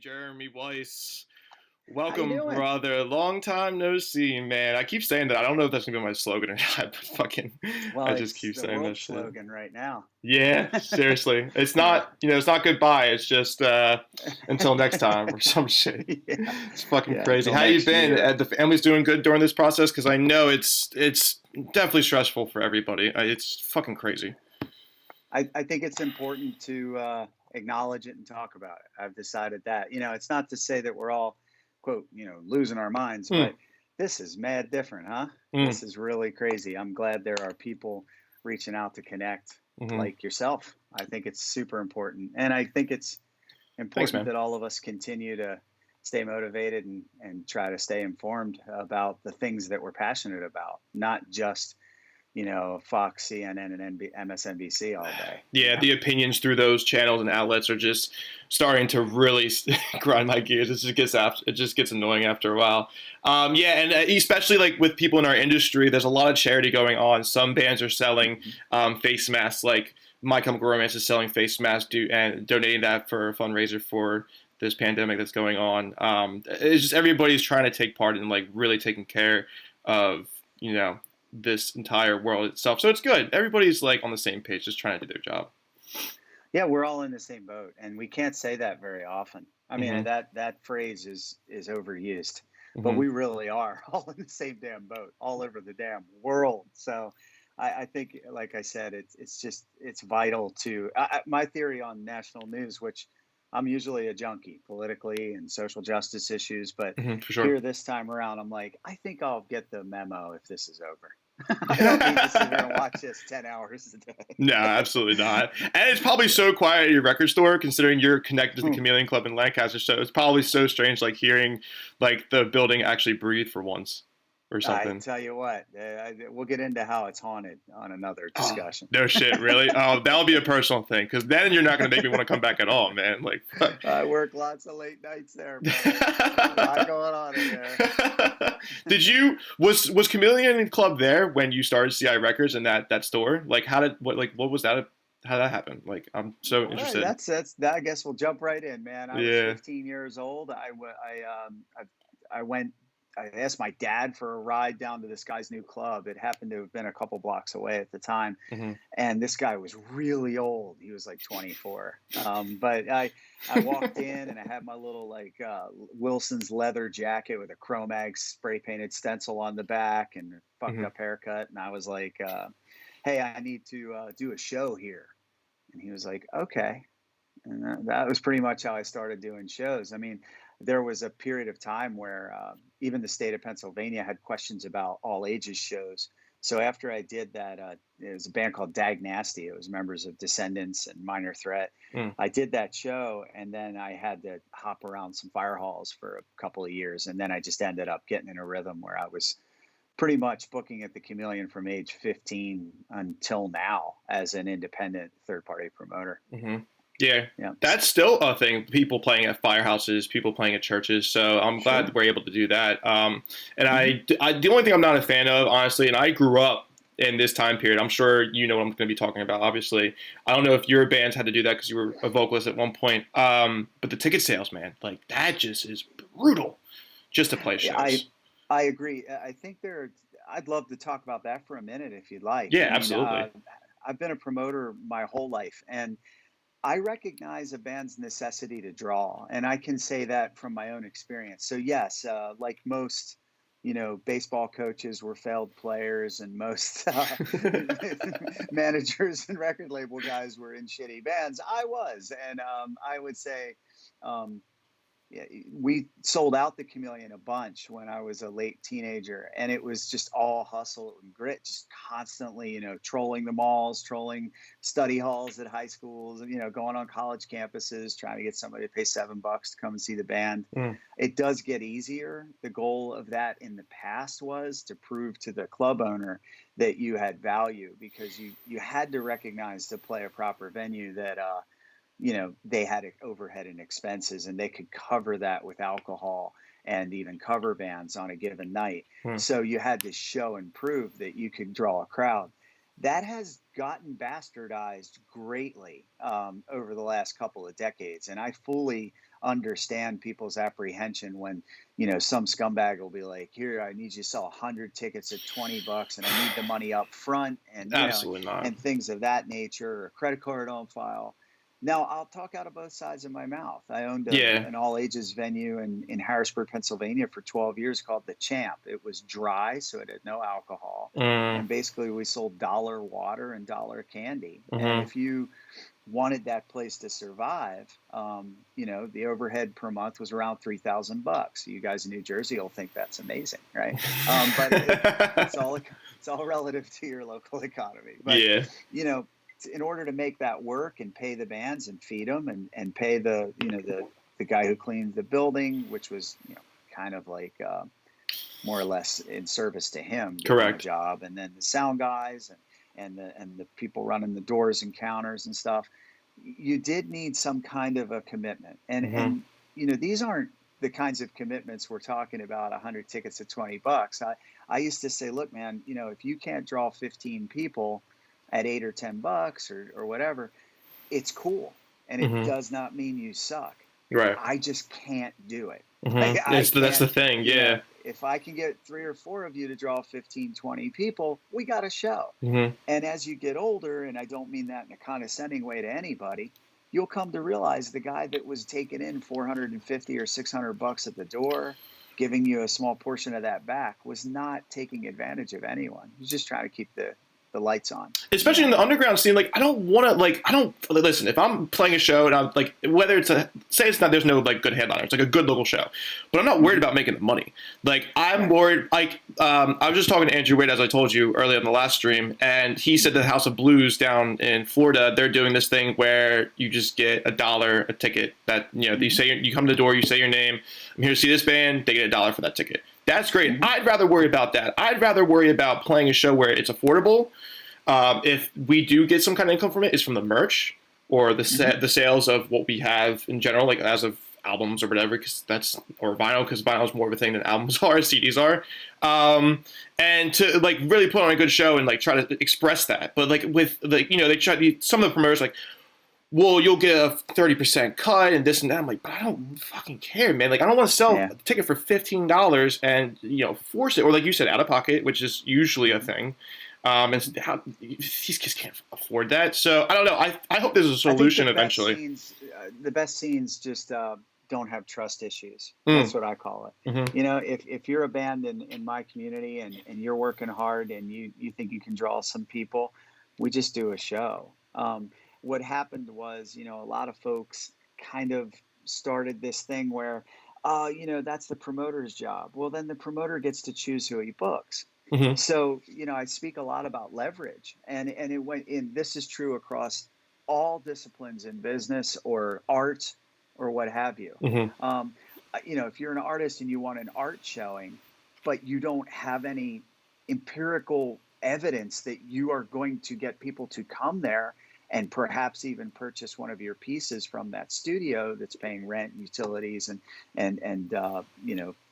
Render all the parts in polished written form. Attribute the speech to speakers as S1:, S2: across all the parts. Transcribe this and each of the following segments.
S1: Jeremy Weiss.
S2: How you
S1: Welcome,
S2: doing?
S1: brother. Long time no see, man. I keep saying that. I don't know if that's gonna be my slogan or not, but fucking,
S2: Well,
S1: I just
S2: it's
S1: keep
S2: the
S1: saying that
S2: world
S1: shit.
S2: slogan right now.
S1: Yeah, seriously. It's
S2: Yeah.
S1: not, it's not goodbye. It's just until next time or some shit.
S2: Yeah.
S1: It's fucking
S2: Yeah.
S1: crazy.
S2: Until
S1: How you
S2: next
S1: been?
S2: year.
S1: The family's doing good during this process because I know it's definitely stressful for everybody. It's fucking crazy.
S2: I think it's important to acknowledge it and talk about it. I've decided that. It's not to say that we're all, quote, losing our minds,
S1: Hmm.
S2: but this is mad different, huh?
S1: Hmm.
S2: This is really crazy. I'm glad there are people reaching out to connect
S1: Hmm.
S2: like yourself. I think it's super important. And I think it's
S1: Thanks,
S2: important
S1: man.
S2: that all of us continue to stay motivated and try to stay informed about the things that we're passionate about, not just, Fox, CNN, and MSNBC all day.
S1: Yeah, the opinions through those channels and outlets are just starting to really grind my gears. It just gets annoying after a while. Yeah, and especially like with people in our industry, there's a lot of charity going on. Some bands are selling
S2: Mhm.
S1: face masks, like My Chemical Romance is selling face masks and donating that for a fundraiser for this pandemic that's going on. It's just everybody's trying to take part in like really taking care of this entire world itself. So it's good. Everybody's like on the same page, just trying to do their job.
S2: Yeah, we're all in the same boat, and we can't say that very often. I mean,
S1: Hmm.
S2: that phrase is overused, but
S1: Hmm.
S2: we really are all in the same damn boat, all over the damn world. So, I think, like I said, it's vital to my theory on national news, which I'm usually a junkie politically and social justice issues, but
S1: Hmm. For sure.
S2: here this time around, I'm like, I think I'll get the memo if this is over. I don't need to sit here and watch this 10 hours a
S1: No,
S2: day.
S1: absolutely not. And it's probably so quiet at your record store, considering you're connected to the Chameleon Club in Lancaster. So it's probably so strange, like hearing like the building actually breathe for once, or
S2: I
S1: something.
S2: tell you what, we'll get into how it's haunted on another
S1: Oh,
S2: discussion.
S1: no shit, really? Oh, that'll be a personal thing, because then you're not gonna make me want to come back at all, man. Like, fuck.
S2: I work lots of late nights there, brother. A lot going on in there.
S1: Did you was Chameleon Club there when you started CI Records in that store? Like what was that? How did that happen? Like I'm so
S2: All right,
S1: interested.
S2: that's that. I guess we'll jump right in, man. I was
S1: Yeah.
S2: 15 years old. I went. I asked my dad for a ride down to this guy's new club. It happened to have been a couple blocks away at the time,
S1: Hmm.
S2: and this guy was really old. He was like 24. But I walked in and I had my little like Wilson's leather jacket with a Chromag spray painted stencil on the back and a fucked
S1: Hmm.
S2: up haircut, and I was like, "Hey, I need to do a show here." And he was like, "Okay." And that was pretty much how I started doing shows. I mean, there was a period of time where even the state of Pennsylvania had questions about all ages shows. So after I did that, it was a band called Dag Nasty. It was members of Descendants and Minor Threat.
S1: Mm.
S2: I did that show, and then I had to hop around some fire halls for a couple of years, and then I just ended up getting in a rhythm where I was pretty much booking at the Chameleon from age 15 until now as an independent third-party promoter.
S1: Hmm. Yeah,
S2: Yeah.
S1: that's still a thing. People playing at firehouses, people playing at churches. So I'm glad
S2: Sure.
S1: that we're able to do that. And
S2: Hmm.
S1: the only thing I'm not a fan of, honestly, and I grew up in this time period. I'm sure you know what I'm going to be talking about. Obviously, I don't know if your bands had to do that because you were a vocalist at one point. But the ticket sales, man, like that just is brutal, just to play
S2: Yeah,
S1: shows.
S2: I agree. I think there. I'd love to talk about that for a minute if you'd like.
S1: Yeah,
S2: I mean,
S1: absolutely.
S2: I've been a promoter my whole life, and I recognize a band's necessity to draw, and I can say that from my own experience. So yes, like most, baseball coaches were failed players, and most managers and record label guys were in shitty bands. I was, and I would say. Um, yeah, we sold out the Chameleon a bunch when I was a late teenager, and it was just all hustle and grit, just constantly, trolling the malls, trolling study halls at high schools, going on college campuses, trying to get somebody to pay $7 to come and see the band.
S1: Mm.
S2: It does get easier. The goal of that in the past was to prove to the club owner that you had value, because you had to recognize to play a proper venue that they had overhead and expenses, and they could cover that with alcohol and even cover bands on a given night.
S1: Mm.
S2: So you had to show and prove that you could draw a crowd. That has gotten bastardized greatly over the last couple of decades, and I fully understand people's apprehension when, some scumbag will be like, here, I need you to sell 100 tickets at $20 and I need the money up front, and,
S1: Absolutely not.
S2: and things of that nature, or a credit card on file. Now, I'll talk out of both sides of my mouth. I owned
S1: Yeah.
S2: an all ages venue in Harrisburg, Pennsylvania for 12 years called The Champ. It was dry, so it had no alcohol.
S1: Mm,
S2: And basically, we sold dollar water and dollar candy. And
S1: mm-hmm.
S2: if you wanted that place to survive, the overhead per month was around $3,000. You guys in New Jersey will think that's amazing, right? But it's all relative to your local economy. But
S1: Yeah.
S2: in order to make that work and pay the bands and feed them and pay the guy who cleaned the building, which was kind of like more or less in service to him doing the
S1: Correct.
S2: job, and then the sound guys and the people running the doors and counters and stuff, you did need some kind of a commitment.
S1: Mm-hmm.
S2: And these aren't the kinds of commitments we're talking about, 100 tickets at $20. I used to say, look, man, if you can't draw 15 people at $8 or $10 or whatever, it's cool. And it
S1: Mm-hmm.
S2: does not mean you suck.
S1: Right.
S2: I just can't do it. Like,
S1: Mm-hmm.
S2: I
S1: That's
S2: can't,
S1: the thing. Yeah.
S2: if I can get 3 or 4 of you to draw 15, 20 people, we got a show.
S1: Mm-hmm.
S2: And as you get older, and I don't mean that in a condescending way to anybody, you'll come to realize the guy that was taking in 450 or $600 at the door, giving you a small portion of that back, was not taking advantage of anyone. He was just trying to keep the lights on.
S1: Especially in the underground scene, like I don't listen. If I'm playing a show and I'm like, whether it's there's no like good headliner, it's like a good local show, but I'm not worried about making the money. Like I'm worried. Like I was just talking to Andrew Wade, as I told you earlier in the last stream, and he said the House of Blues down in Florida, they're doing this thing where you just get $1 a ticket. That you say you come to the door, you say your name. I'm here to see this band. They get $1 for that ticket. That's great.
S2: Mm-hmm.
S1: I'd rather worry about that. I'd rather worry about playing a show where it's affordable. If we do get some kind of income from it, it's from the merch or the sales of what we have in general, like as of albums or whatever, or vinyl, because vinyl is more of a thing than albums are, CDs are. And to like really put on a good show and like try to express that. But like with like they try some of the promoters like, well, you'll get a 30% cut and this and that. I'm like, but I don't fucking care, man. Like I don't want to sell a ticket for $15 and force it, or like you said, out of pocket, which is usually a thing. And these kids can't afford that. So I don't know. I hope there's a solution eventually.
S2: The best scenes just don't have trust issues. That's what I call it.
S1: Mm-hmm.
S2: If you're a band in my community and you're working hard and you think you can draw some people, we just do a show. What happened was, a lot of folks kind of started this thing where, that's the promoter's job. Well, then the promoter gets to choose who he books.
S1: Mm-hmm.
S2: So, I speak a lot about leverage, and it went in. This is true across all disciplines in business or art or what have you.
S1: Mm-hmm.
S2: If you're an artist and you want an art showing, but you don't have any empirical evidence that you are going to get people to come there and perhaps even purchase one of your pieces from that studio that's paying rent, utilities, and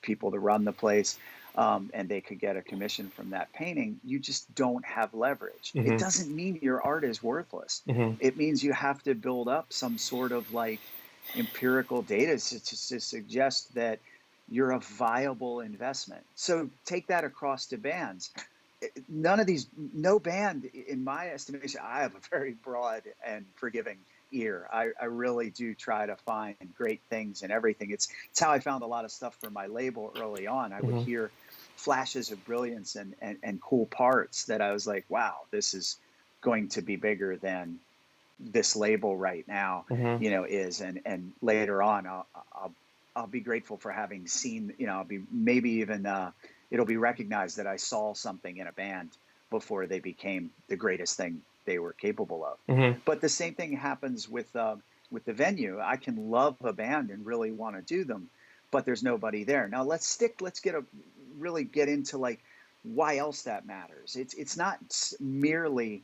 S2: people to run the place. And they could get a commission from that painting, you just don't have leverage.
S1: Mm-hmm.
S2: It doesn't mean your art is worthless.
S1: Mm-hmm.
S2: It means you have to build up some sort of like empirical data to suggest that you're a viable investment. So take that across to bands. No band, in my estimation, I have a very broad and forgiving ear. I really do try to find great things in everything. It's how I found a lot of stuff for my label early on. I would hear flashes of brilliance and cool parts that I was like, wow, this is going to be bigger than this label right now, is. And later on, I'll be grateful for having seen, I'll be maybe even, it'll be recognized that I saw something in a band before they became the greatest thing they were capable of.
S1: Mm-hmm.
S2: But the same thing happens with the venue. I can love a band and really want to do them, but there's nobody there. Now let's really get into like why else that matters. It's not merely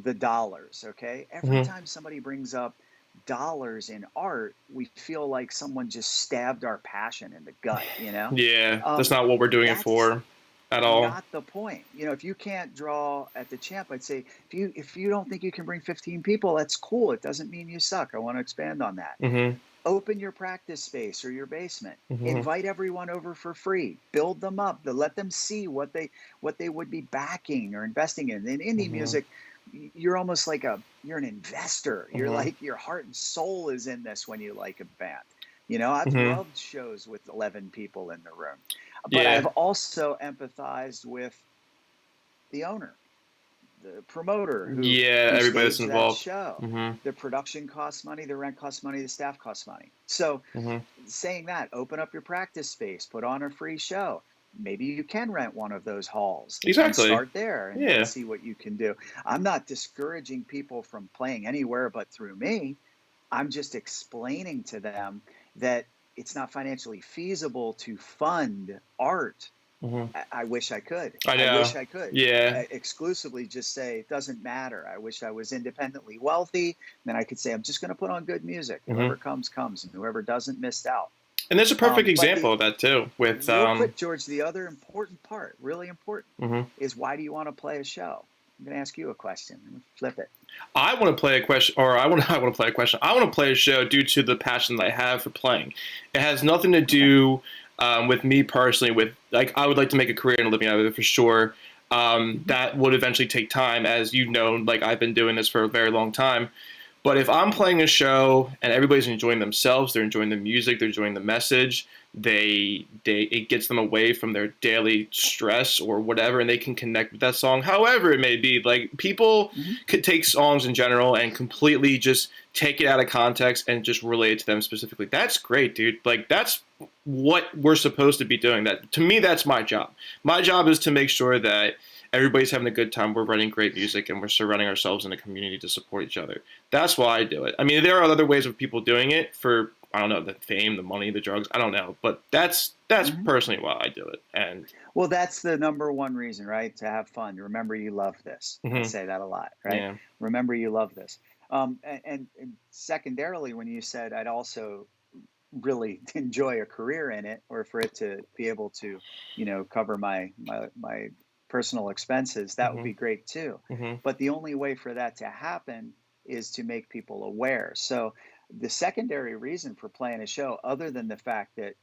S2: the dollars. Okay. Every time somebody brings up dollars in art, we feel like someone just stabbed our passion in the gut,
S1: Yeah, that's not what we're doing it for at all.
S2: Not the point. If you can't draw at the Champ, I'd say if you don't think you can bring 15 people, that's cool. It doesn't mean you suck. I want to expand on that.
S1: Mm-hmm.
S2: Open your practice space or your basement.
S1: Mm-hmm.
S2: Invite everyone over for free. Build them up. Let them see what they would be backing or investing in. In indie
S1: Mm-hmm.
S2: music, you're almost like you're an investor. You're
S1: Mm-hmm.
S2: like your heart and soul is in this when you like a band. You know, I've
S1: Mm-hmm.
S2: loved shows with 11 people in the room, but
S1: Yeah.
S2: I've also empathized with the owner, the promoter
S1: Yeah.
S2: who
S1: Everybody that's
S2: staged that
S1: involved.
S2: show.
S1: Mm-hmm.
S2: The production costs money, the rent costs money, the staff costs money. So
S1: Mm-hmm.
S2: saying that, open up your practice space, put on a free show. Maybe you can rent one of those halls and
S1: Exactly.
S2: start there and
S1: Yeah.
S2: see what you can do. I'm not discouraging people from playing anywhere but through me. I'm just explaining to them that it's not financially feasible to fund art.
S1: Mm-hmm.
S2: I wish I could.
S1: I
S2: I
S1: know.
S2: wish I could
S1: Yeah.
S2: exclusively just say it doesn't matter. I wish I was independently wealthy. Then I could say I'm just going to put on good music.
S1: Mm-hmm.
S2: Whoever comes, comes, and whoever doesn't, missed out.
S1: And there's a perfect
S2: But
S1: example
S2: the
S1: of that too with
S2: real quick, George, the other important part, really important,
S1: mm-hmm.
S2: is why do you want to play a show? I'm going to ask you a question. Flip it.
S1: I want to play a question, or I want to play a question. I want to play a show due to the passion that I have for playing. It has nothing to
S2: Okay.
S1: do with me personally. With like, I would like to make a career and a living out of it for sure.
S2: Mm-hmm.
S1: That would eventually take time, as you know. Like I've been doing this for a very long time. But if I'm playing a show and everybody's enjoying themselves, they're enjoying the music, they're enjoying the message, they it gets them away from their daily stress or whatever, and they can connect with that song, however it may be. Like people
S2: Mm-hmm.
S1: could take songs in general and completely just take it out of context and just relate it to them specifically. That's great, dude. Like that's what we're supposed to be doing. That to me, that's my job. My job is to make sure that everybody's having a good time. We're writing great music, and we're surrounding ourselves in a community to support each other. That's why I do it. I mean, there are other ways of people doing it for I don't know the fame, the money, the drugs. I don't know, but that's
S2: Mm-hmm.
S1: personally why I do it. And
S2: Well, that's the number one reason, right? To have fun. Remember, you love this. I
S1: mm-hmm,
S2: say that a lot, right?
S1: yeah,
S2: Remember, you love this. And secondarily, when you said I'd also really enjoy a career in it, or for it to be able to, cover my personal expenses, that would
S1: mm-hmm,
S2: be great too.
S1: mm-hmm,
S2: But the only way for that to happen is to make people aware. So the secondary reason for playing a show, other than the fact that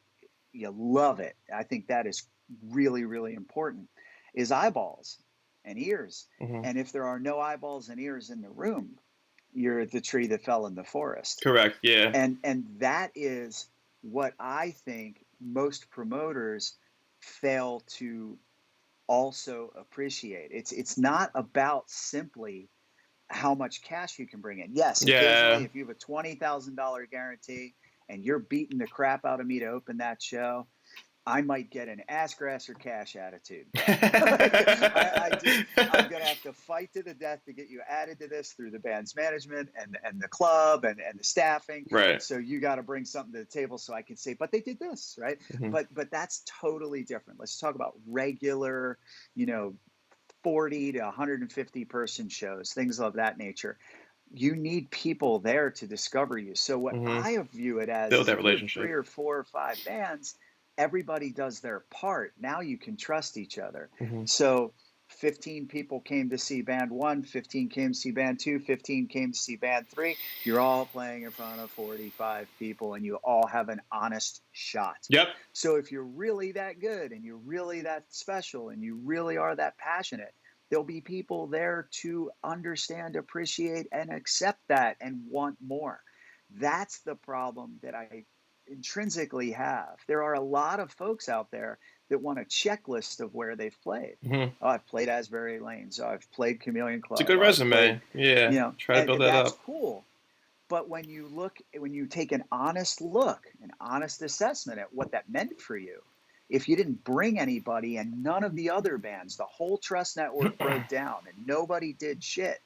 S2: you love it, I think that is really, really important, is eyeballs and ears.
S1: mm-hmm.
S2: And if there are no eyeballs and ears in the room, you're the tree that fell in the forest.
S1: Correct, yeah,
S2: And that is what I think most promoters fail to also appreciate. It's not about simply how much cash you can bring in. Yes, occasionally
S1: yeah.
S2: if you have a $20,000 guarantee and you're beating the crap out of me to open that show, I might get an ass grass or cash attitude, bro. I'm gonna have to fight to the death to get you added to this through the band's management and the club and the staffing.
S1: Right.
S2: So you got to bring something to the table so I can say, but they did this, right?
S1: Mm-hmm.
S2: But that's totally different. Let's talk about regular, 40 to 150 person shows, things of that nature. You need people there to discover you. So what
S1: Mm-hmm.
S2: I view it as
S1: Build
S2: is
S1: that
S2: if you have 3
S1: relationship.
S2: or 4 or 5 bands, everybody does their part. Now you can trust each other.
S1: Mm-hmm.
S2: So 15 people came to see band 1, 15 came to see band 2, 15 came to see band 3. You're all playing in front of 45 people and you all have an honest shot.
S1: Yep.
S2: So if you're really that good and you're really that special and you really are that passionate, there'll be people there to understand, appreciate, and accept that and want more. That's the problem that I intrinsically have. There are a lot of folks out there that want a checklist of where they've played.
S1: Mm-hmm.
S2: Oh, I've played Asbury Lanes. Oh, I've played Chameleon
S1: It's a
S2: Club.
S1: good
S2: Oh, I've
S1: resume.
S2: played,
S1: Yeah. Try to
S2: and
S1: build that
S2: that's
S1: up.
S2: cool. But when you take an honest look, an honest assessment at what that meant for you, if you didn't bring anybody and none of the other bands, the whole Trust Network broke down and nobody did shit,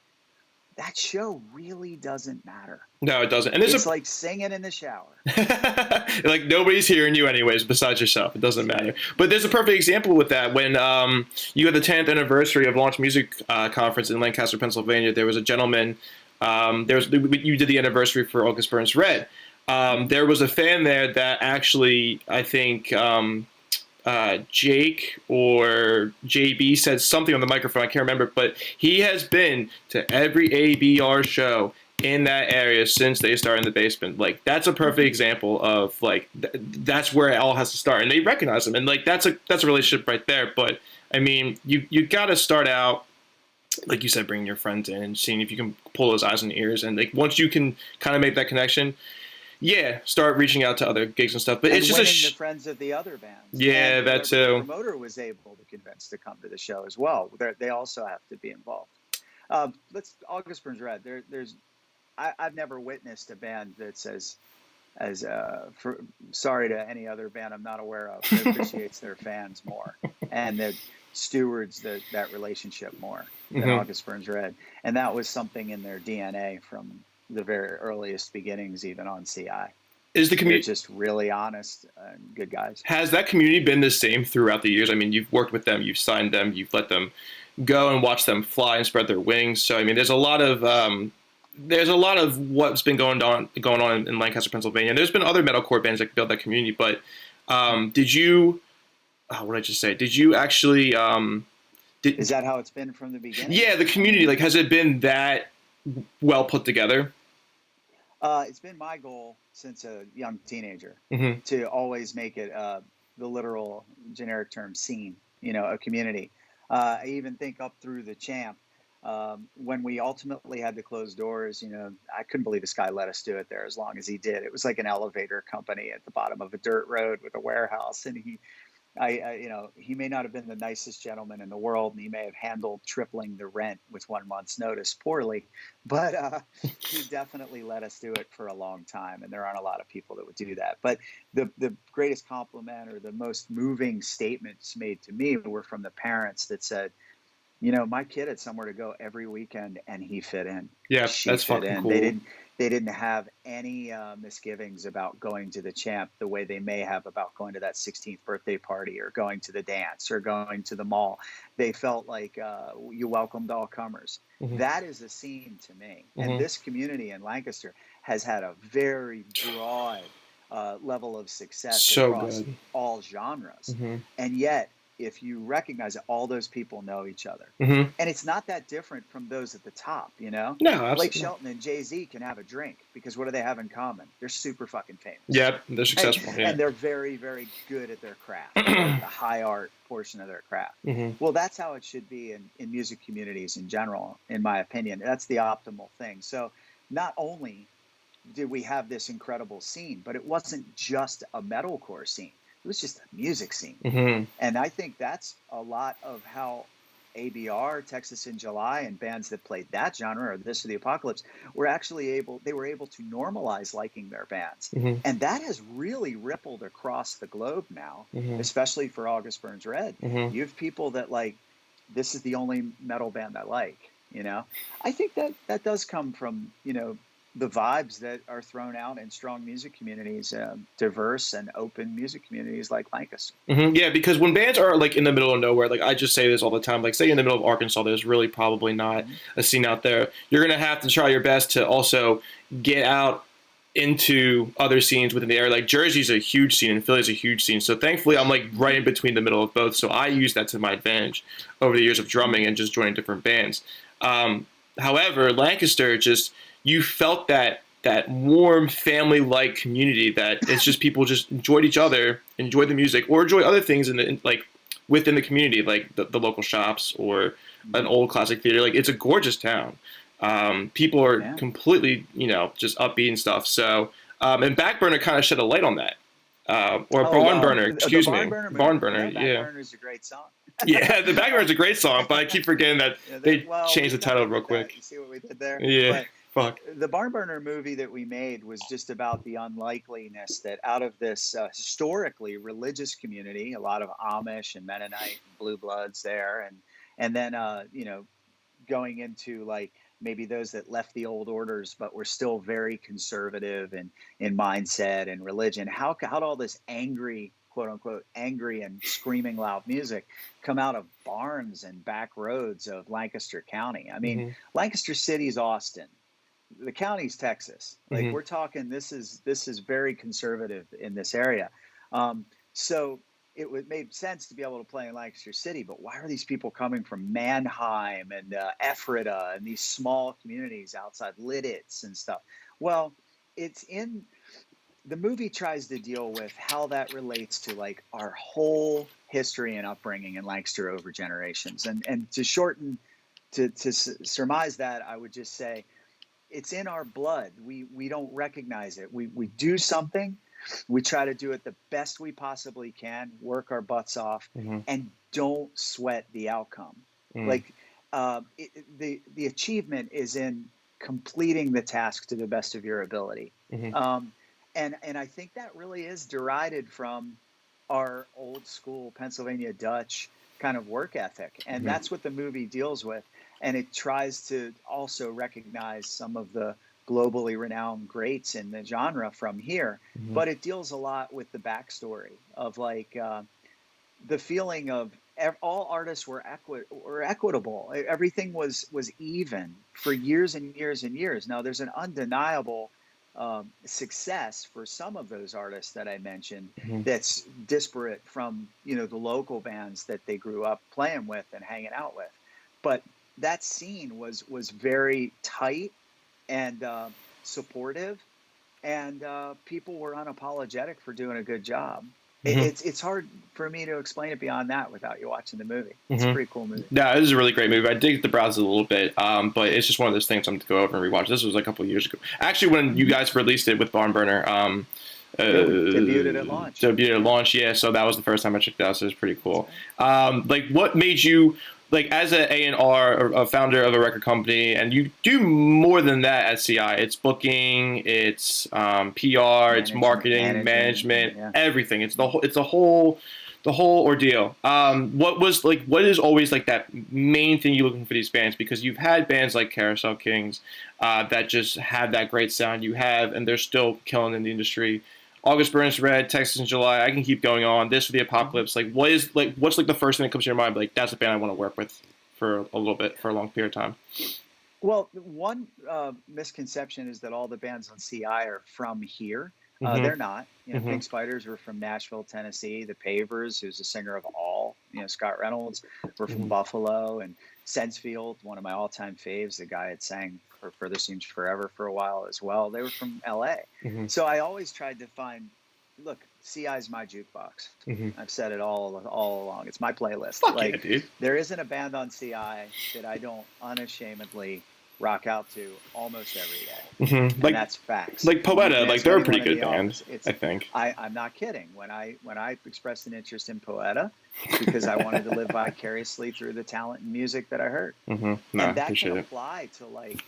S2: that show really doesn't matter.
S1: No, it doesn't. And
S2: it's like singing in the shower.
S1: Like nobody's hearing you anyways besides yourself. It doesn't matter. But there's a perfect example with that. When you had the 10th anniversary of Launch Music Conference in Lancaster, Pennsylvania, there was a gentleman. You did the anniversary for August Burns Red. There was a fan there that actually, I think, Jake or JB said something on the microphone. I can't remember, but he has been to every ABR show in that area since they started in the basement. Like that's a perfect example of like that's where it all has to start, and they recognize them, and like that's a relationship right there. But I mean, you got to start out like you said, bringing your friends in and seeing if you can pull those eyes and ears, and like once you can kind of make that connection, yeah, start reaching out to other gigs and stuff. But
S2: and
S1: it's just
S2: winning the friends of the other bands.
S1: Yeah,
S2: and
S1: that
S2: whoever the
S1: too.
S2: promoter was able to convince to come to the show as well. They also have to be involved. Let's August Burns Red. I've never witnessed a band that's as sorry to any other band I'm not aware of that appreciates their fans more and that stewards that relationship more than
S1: Mm-hmm.
S2: August Burns Red. And that was something in their DNA from the very earliest beginnings, even on CI.
S1: Is the
S2: They're
S1: community
S2: just really honest and good guys.
S1: Has that community been the same throughout the years? I mean, you've worked with them, you've signed them, you've let them go and watch them fly and spread their wings. So I mean, there's a lot of what's been going on in Lancaster, Pennsylvania. There's been other metalcore bands that build that community, but did you? Oh, what did I just say? Did you actually?
S2: Is that how it's been from the beginning?
S1: Yeah, the community. Like, has it been that well put together?
S2: It's been my goal since a young teenager
S1: Mm-hmm.
S2: to always make it the literal generic term scene, a community. I even think up through the Champ, when we ultimately had to close doors, I couldn't believe this guy let us do it there as long as he did. It was like an elevator company at the bottom of a dirt road with a warehouse, and he may not have been the nicest gentleman in the world, and he may have handled tripling the rent with 1 month's notice poorly, but he definitely let us do it for a long time. And there aren't a lot of people that would do that. But the greatest compliment or the most moving statements made to me were from the parents that said, my kid had somewhere to go every weekend, and he fit in.
S1: Yeah,
S2: She
S1: that's
S2: fit
S1: fucking
S2: in.
S1: cool.
S2: They didn't have any misgivings about going to the Champ the way they may have about going to that 16th birthday party or going to the dance or going to the mall. They felt like you welcomed all comers.
S1: Mm-hmm.
S2: That is a scene to me.
S1: Mm-hmm.
S2: And this community in Lancaster has had a very broad level of success
S1: So
S2: across
S1: good.
S2: all genres.
S1: Mm-hmm.
S2: And yet, if you recognize that all those people know each other,
S1: Mm-hmm.
S2: and it's not that different from those at the top,
S1: No,
S2: Blake
S1: absolutely.
S2: Shelton and Jay-Z can have a drink because what do they have in common? They're super fucking famous.
S1: Yeah, they're successful. Yeah.
S2: And they're very, very good at their craft, right? The high art portion of their craft.
S1: Mm-hmm.
S2: Well, that's how it should be in music communities in general, in my opinion. That's the optimal thing. So not only did we have this incredible scene, but it wasn't just a metalcore scene. It was just a music scene.
S1: Mm-hmm.
S2: And I think that's a lot of how ABR, Texas in July, and bands that played that genre, or This or the Apocalypse, were able to normalize liking their bands.
S1: Mm-hmm.
S2: And that has really rippled across the globe now,
S1: Mm-hmm.
S2: especially for August Burns Red.
S1: Mm-hmm.
S2: You have people that this is the only metal band I like, I think that does come from, the vibes that are thrown out in strong music communities, diverse and open music communities like Lancaster.
S1: Mm-hmm. Yeah, because when bands are like in the middle of nowhere, like I just say this all the time, like say in the middle of Arkansas, there's really probably not a scene out there. You're gonna have to try your best to also get out into other scenes within the area. Like Jersey's a huge scene and Philly's a huge scene. So thankfully I'm like right in between the middle of both. So I use that to my advantage over the years of drumming and just joining different bands. However, Lancaster you felt that warm family-like community that it's just people just enjoyed each other, enjoyed the music, or enjoy other things like within the community, like the local shops or an old classic theater. Like it's a gorgeous town. People are completely, just upbeat and stuff. So, and Backburner kind of shed a light on that. Or Barn Burner, excuse me. Barn Burner, yeah.
S2: Barn Burner is a great song.
S1: Yeah, the Backburner is a great song, but I keep forgetting that they changed the title real quick.
S2: You see what we did there?
S1: Yeah. Fuck.
S2: The Barn Burner movie that we made was just about the unlikeliness that out of this historically religious community, a lot of Amish and Mennonite and Blue Bloods there, and then going into like maybe those that left the old orders but were still very conservative in mindset and religion. How all this angry, quote unquote, angry and screaming loud music come out of barns and back roads of Lancaster County? I mean, Lancaster City's Austin. The county's Texas. Like we're talking, this is very conservative in this area. So made sense to be able to play in Lancaster City, but why are these people coming from Mannheim and Ephrata and these small communities outside Lidditz and stuff? Well, it's in the movie tries to deal with how that relates to like our whole history and upbringing in Lancaster over generations. And to shorten, to surmise that, I would just say it's in our blood. We don't recognize it. We do something, we try to do it the best we possibly can, work our butts off,
S1: Mm-hmm.
S2: and don't sweat the outcome.
S1: Mm-hmm.
S2: Like the achievement is in completing the task to the best of your ability.
S1: Mm-hmm.
S2: And I think that really is derided from our old school Pennsylvania Dutch kind of work ethic, and
S1: Mm-hmm.
S2: that's what the movie deals with. And it tries to also recognize some of the globally renowned greats in the genre from here,
S1: Mm-hmm.
S2: but it deals a lot with the backstory of like the feeling of all artists were equitable. Everything was even for years and years and years. Now there's an undeniable success for some of those artists that I mentioned
S1: Mm-hmm.
S2: that's disparate from the local bands that they grew up playing with and hanging out with. But that scene was very tight and supportive, and people were unapologetic for doing a good job.
S1: Mm-hmm.
S2: It's hard for me to explain it beyond that without you watching the movie. It's a
S1: Mm-hmm.
S2: pretty cool movie.
S1: Yeah, this is a really great movie. I dig the browse a little bit, but it's just one of those things I'm to go over and rewatch. This was a couple of years ago. Actually, when you guys released it with Barnburner,
S2: Yeah, we debuted it at launch.
S1: debuted at launch, yeah. So that was the first time I checked it out. So it was pretty cool.
S2: Right.
S1: Like, what made you like as an A&R, a founder of a record company, and you do more than that at CI? It's booking, it's PR, it's marketing, management,
S2: yeah.
S1: everything. It's the whole ordeal. What is always like that main thing you're looking for these bands? Because you've had bands like Carousel Kings that just have that great sound you have, and they're still killing in the industry. August Burns Red, Texas in July. I can keep going on. This for the Apocalypse. Like, what's like the first thing that comes to your mind? Like, that's a band I want to work with for a little bit, for a long period of time.
S2: Well, one misconception is that all the bands on CI are from here.
S1: Mm-hmm.
S2: They're not.
S1: Mm-hmm.
S2: Pink Spiders were from Nashville, Tennessee. The Pavers, who's the singer of All, Scott Reynolds, were from
S1: Mm-hmm.
S2: Buffalo. And Sensefield, one of my all-time faves, the guy had sang for Further Seems Forever for a while as well. They were from LA.
S1: Mm-hmm.
S2: So I always tried to find, look, CI is my jukebox.
S1: Mm-hmm.
S2: I've said it all along. It's my playlist.
S1: Fuck
S2: like,
S1: yeah, dude.
S2: There isn't a band on CI that I don't unashamedly rock out to almost every day.
S1: Mm-hmm.
S2: And
S1: Like,
S2: that's facts.
S1: like Poeta, like they're a pretty good band.
S2: Office.
S1: I think.
S2: I'm not kidding. When I expressed an interest in Poeta, because I wanted to live vicariously through the talent and music that I heard.
S1: Mm-hmm. No,
S2: And that
S1: appreciate
S2: can
S1: it.
S2: apply to like,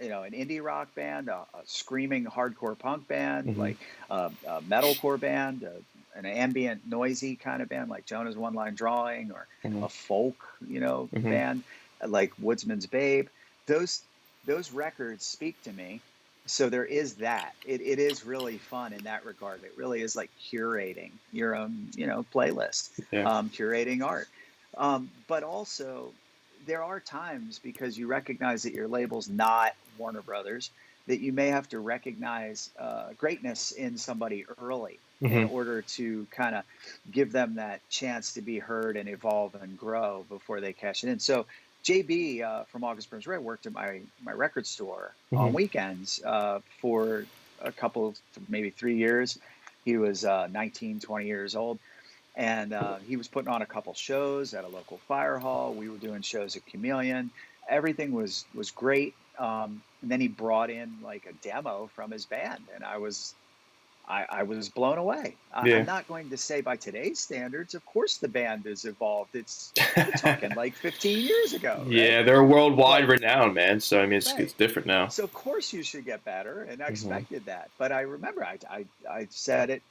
S2: an indie rock band, a screaming hardcore punk band,
S1: Mm-hmm.
S2: like a metalcore band, an ambient noisy kind of band like Jonah's One Line Drawing, or
S1: Mm-hmm.
S2: a folk,
S1: Mm-hmm.
S2: band like Woodsman's Babe. Those records speak to me. So there is that. It is really fun in that regard. It really is like curating your own, playlist,
S1: Yeah.
S2: Curating art. But also, there are times, because you recognize that your label's not Warner Brothers, that you may have to recognize greatness in somebody early
S1: Mm-hmm.
S2: in order to kind of give them that chance to be heard and evolve and grow before they cash it in. So JB from August Burns Red worked at my record store
S1: Mm-hmm.
S2: on weekends for a couple, maybe 3 years. He was 19, 20 years old. And he was putting on a couple shows at a local fire hall. We were doing shows at Chameleon. Everything was great. And then he brought in like a demo from his band, and I was blown away.
S1: Yeah.
S2: I'm not going to say by today's standards. Of course, the band has evolved. We're talking like 15 years ago. Right?
S1: Yeah, they're worldwide renowned, man. So I mean, it's different now.
S2: So of course you should get better, and I
S1: Mm-hmm.
S2: expected that. But I remember I said it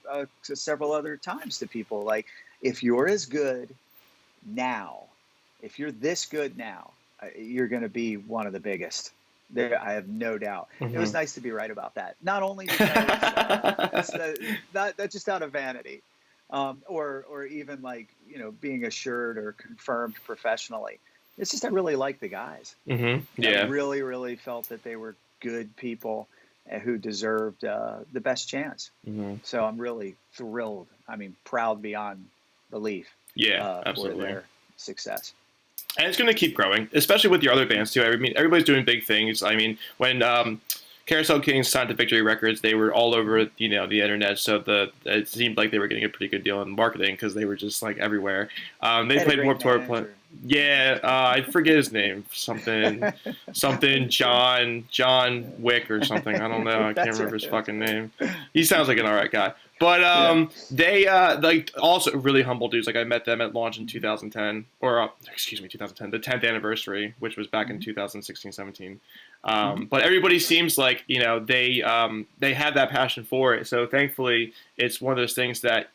S2: several other times to people, like, if you're as good now, if you're this good now, you're going to be one of the biggest. There, I have no doubt.
S1: Mm-hmm.
S2: It was nice to be right about that. Not only because that's just out of vanity, or even like being assured or confirmed professionally. It's just I really like the guys.
S1: Mm-hmm. Yeah.
S2: I really, really felt that they were good people who deserved the best chance.
S1: Mm-hmm.
S2: So I'm really thrilled. I mean, proud beyond belief
S1: Yeah,
S2: for
S1: absolutely.
S2: their success.
S1: And it's going to keep growing, especially with your other bands too. I mean, everybody's doing big things. I mean, when Carousel Kings signed to Victory Records, they were all over the internet. So it seemed like they were getting a pretty good deal in marketing because they were just like everywhere. They
S2: Had a
S1: played
S2: great
S1: Warped Tour.
S2: manager.
S1: Yeah, I forget his name. Something John Wick or something. I don't know. I can't
S2: That's
S1: remember
S2: right.
S1: his
S2: That's
S1: fucking
S2: right.
S1: name. He sounds like an alright guy. But
S2: Yeah.
S1: they like also really humble dudes. Like I met them at launch in 2010, or excuse me, 2010, the 10th anniversary, which was back in
S2: Mm-hmm.
S1: 2016, 17.
S2: Mm-hmm.
S1: But everybody seems like they have that passion for it. So thankfully, it's one of those things that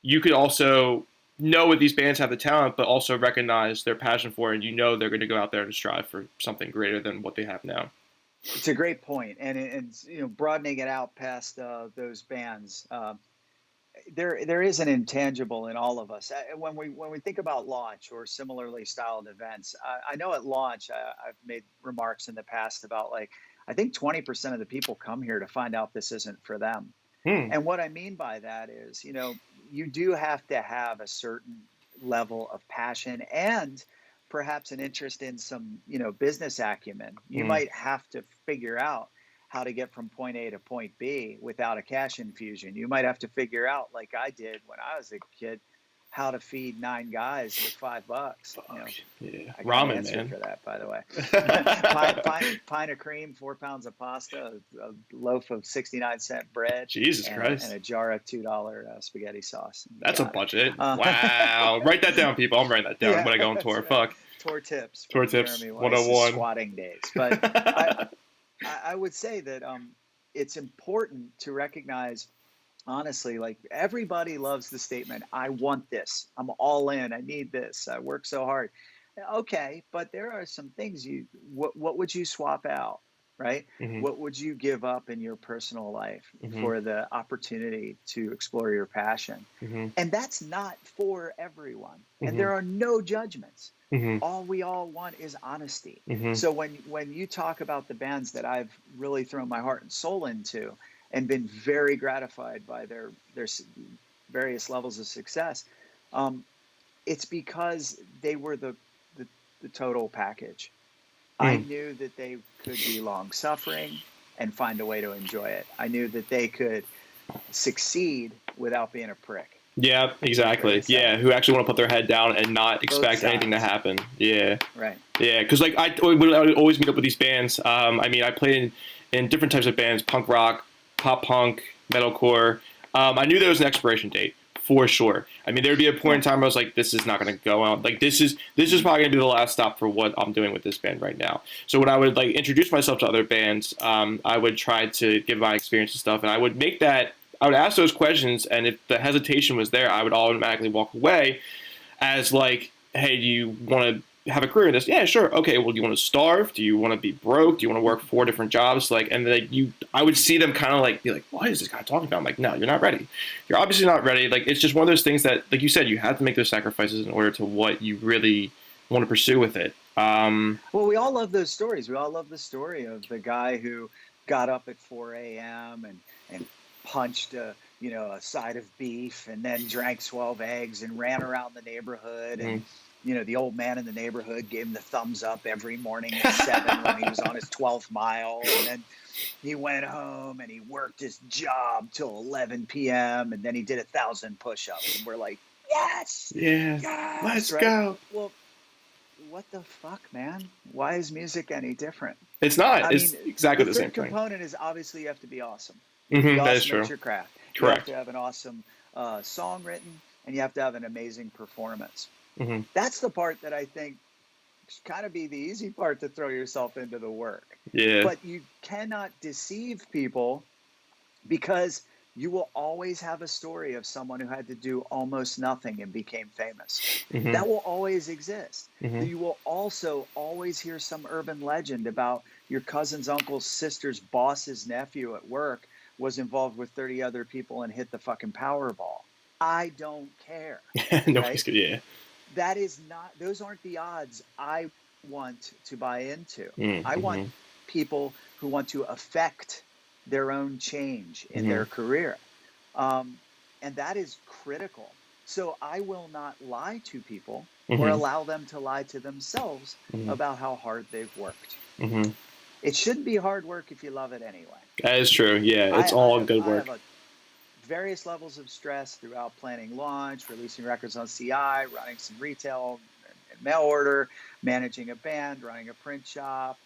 S1: you could also know what these bands have the talent, but also recognize their passion for it, and you know they're going to go out there and strive for something greater than what they have now.
S2: It's a great point, and broadening it out past those bands. There is an intangible in all of us. When we think about launch or similarly styled events, I know at launch I've made remarks in the past about like I think 20% of the people come here to find out this isn't for them.
S1: Hmm.
S2: And what I mean by that is, you do have to have a certain level of passion and perhaps an interest in some, business acumen. You
S1: Hmm.
S2: might have to figure out how to get from point A to point B without a cash infusion. You might have to figure out, like I did when I was a kid, how to feed 9 guys with $5.
S1: Fuck yeah,
S2: I got an
S1: ramen,
S2: answer
S1: man.
S2: for that, by the way. Pint of cream, 4 pounds of pasta, a loaf of 69-cent bread,
S1: Jesus
S2: and
S1: Christ.
S2: a jar of $2 spaghetti sauce. You
S1: That's a
S2: got it.
S1: budget. Wow. Write that down, people. I'm writing that down
S2: Yeah,
S1: when I go on
S2: that's
S1: tour.
S2: right.
S1: Fuck.
S2: Tour tips
S1: Tour
S2: from
S1: tips
S2: Jeremy Weiss's
S1: 101.
S2: squatting days. But I would say that it's important to recognize, honestly, like everybody loves the statement, I want this. I'm all in. I need this. I work so hard. Okay, but there are some things what would you swap out, right?
S1: Hmm.
S2: What would you give up in your personal life
S1: Hmm.
S2: for the opportunity to explore your passion?
S1: Hmm.
S2: And that's not for everyone. And
S1: Hmm.
S2: there are no judgments.
S1: Hmm.
S2: All we all want is honesty.
S1: Hmm.
S2: So when you talk about the bands that I've really thrown my heart and soul into and been very gratified by their various levels of success, um, it's because they were the, the total package. I
S1: Hmm.
S2: knew that they could be long suffering and find a way to enjoy it. I knew that they could succeed without being a prick.
S1: Yeah,
S2: To be very
S1: exactly. Yeah,
S2: sad.
S1: who actually want to put their head down and not
S2: Both
S1: expect anything to
S2: sides.
S1: happen. Yeah.
S2: Right.
S1: Yeah, because like I would always meet up with these bands. I mean, I played in different types of bands: punk rock, pop punk, metalcore. I knew there was an expiration date for sure. I mean, there'd be a point
S2: Yeah.
S1: in time where I was like, "This is not going to go out. Like, this is
S2: Mhm.
S1: probably going to be the last stop for what I'm doing with this band right now." So when I would like introduce myself to other bands, I would try to give my experience and stuff, and I would make that. I would ask those questions, and if the hesitation was there, I would automatically walk away as like, hey, do you want to have a career in this? Yeah, sure. Okay, well, do you want to starve? Do you want to be broke? Do you want to work 4 different jobs? Like, and like I would see them kind of like be like, what is this guy talking about? I'm like, no, you're not ready. You're obviously not ready. Like, it's just one of those things that, like you said, you have to make those sacrifices in order to what you really want to pursue with it.
S2: Well, we all love those stories. We all love the story of the guy who got up at 4 a.m. and punched a side of beef and then drank 12 eggs and ran around the neighborhood. And
S1: Mm.
S2: the old man in the neighborhood gave him the thumbs up every morning at 7 when he was on his 12th mile. And then he went home and he worked his job till 11 p.m. and then he did 1,000 push-ups. And we're like, yes,
S1: Yeah,
S2: yes,
S1: let's
S2: right?
S1: go.
S2: Well, what the fuck, man? Why is music any different?
S1: It's not.
S2: I
S1: It's
S2: mean,
S1: exactly
S2: the
S1: the same
S2: third
S1: thing.
S2: component is obviously you have to be awesome. You have to be
S1: That is
S2: awesome at
S1: true.
S2: your craft. You have
S1: Correct.
S2: to have an awesome song written, and you have to have an amazing performance.
S1: Hmm.
S2: That's the part that I think should kind of be the easy part to throw yourself into the work.
S1: Yeah.
S2: But you cannot deceive people because you will always have a story of someone who had to do almost nothing and became famous.
S1: Hmm.
S2: That will always exist.
S1: Hmm.
S2: You will also always hear some urban legend about your cousin's uncle's sister's boss's nephew at work was involved with 30 other people and hit the fucking Powerball. I don't care,
S1: Nobody's
S2: right?
S1: good. Yeah.
S2: That is not, those aren't the odds I want to buy into. I want
S1: Mm-hmm.
S2: people who want to affect their own change in
S1: Hmm.
S2: their career. Um, and that is critical. So I will not lie to people or
S1: Mm-hmm.
S2: allow them to lie to themselves
S1: Mm-hmm.
S2: about how hard they've worked.
S1: Mm-hmm.
S2: It shouldn't be hard work if you love it anyway.
S1: That is true. Yeah,
S2: I,
S1: it's
S2: I
S1: all
S2: have
S1: good
S2: I have
S1: work.
S2: a various levels of stress throughout planning launch, releasing records on CI, running some retail and mail order, managing a band, running a print shop,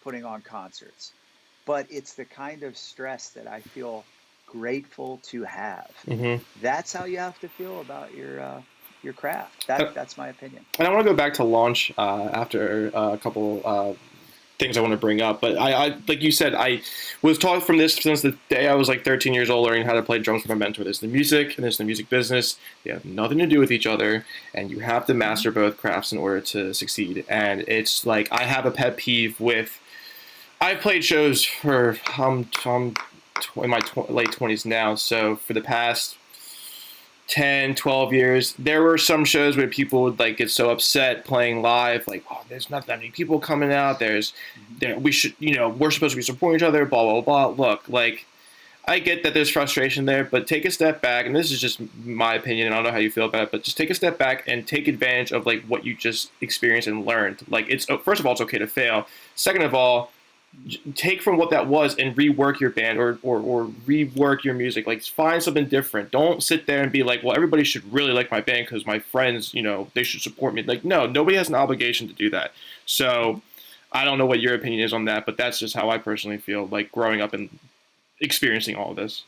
S2: putting on concerts. But it's the kind of stress that I feel grateful to have.
S1: Mm-hmm.
S2: That's how you have to feel about your craft. That's my opinion.
S1: And I want to go back to launch after a couple things I want to bring up. But I, like you said, I was taught from this since the day I was like 13 years old, learning how to play drums from my mentor. There's the music and there's the music business. They have nothing to do with each other, and you have to
S2: Mm-hmm.
S1: master both crafts in order to succeed. And it's like I have a pet peeve with. I've played shows for in my late 20s now, so for the past 10, 12 years, there were some shows where people would like get so upset playing live, like, oh, there's not that many people coming out.
S2: Mm-hmm.
S1: We should, we're supposed to be supporting each other, blah, blah, blah. Look, like, I get that there's frustration there, but take a step back, and this is just my opinion, and I don't know how you feel about it, but just take a step back and take advantage of like what you just experienced and learned. Like, it's first of all, it's okay to fail. Second of all, take from what that was and rework your band or rework your music. Like, find something different. Don't sit there and be like, well, everybody should really like my band because my friends, they should support me. Like, no, nobody has an obligation to do that.
S2: Mm-hmm.
S1: So I don't know what your opinion is on that, but that's just how I personally feel like growing up and experiencing all of this.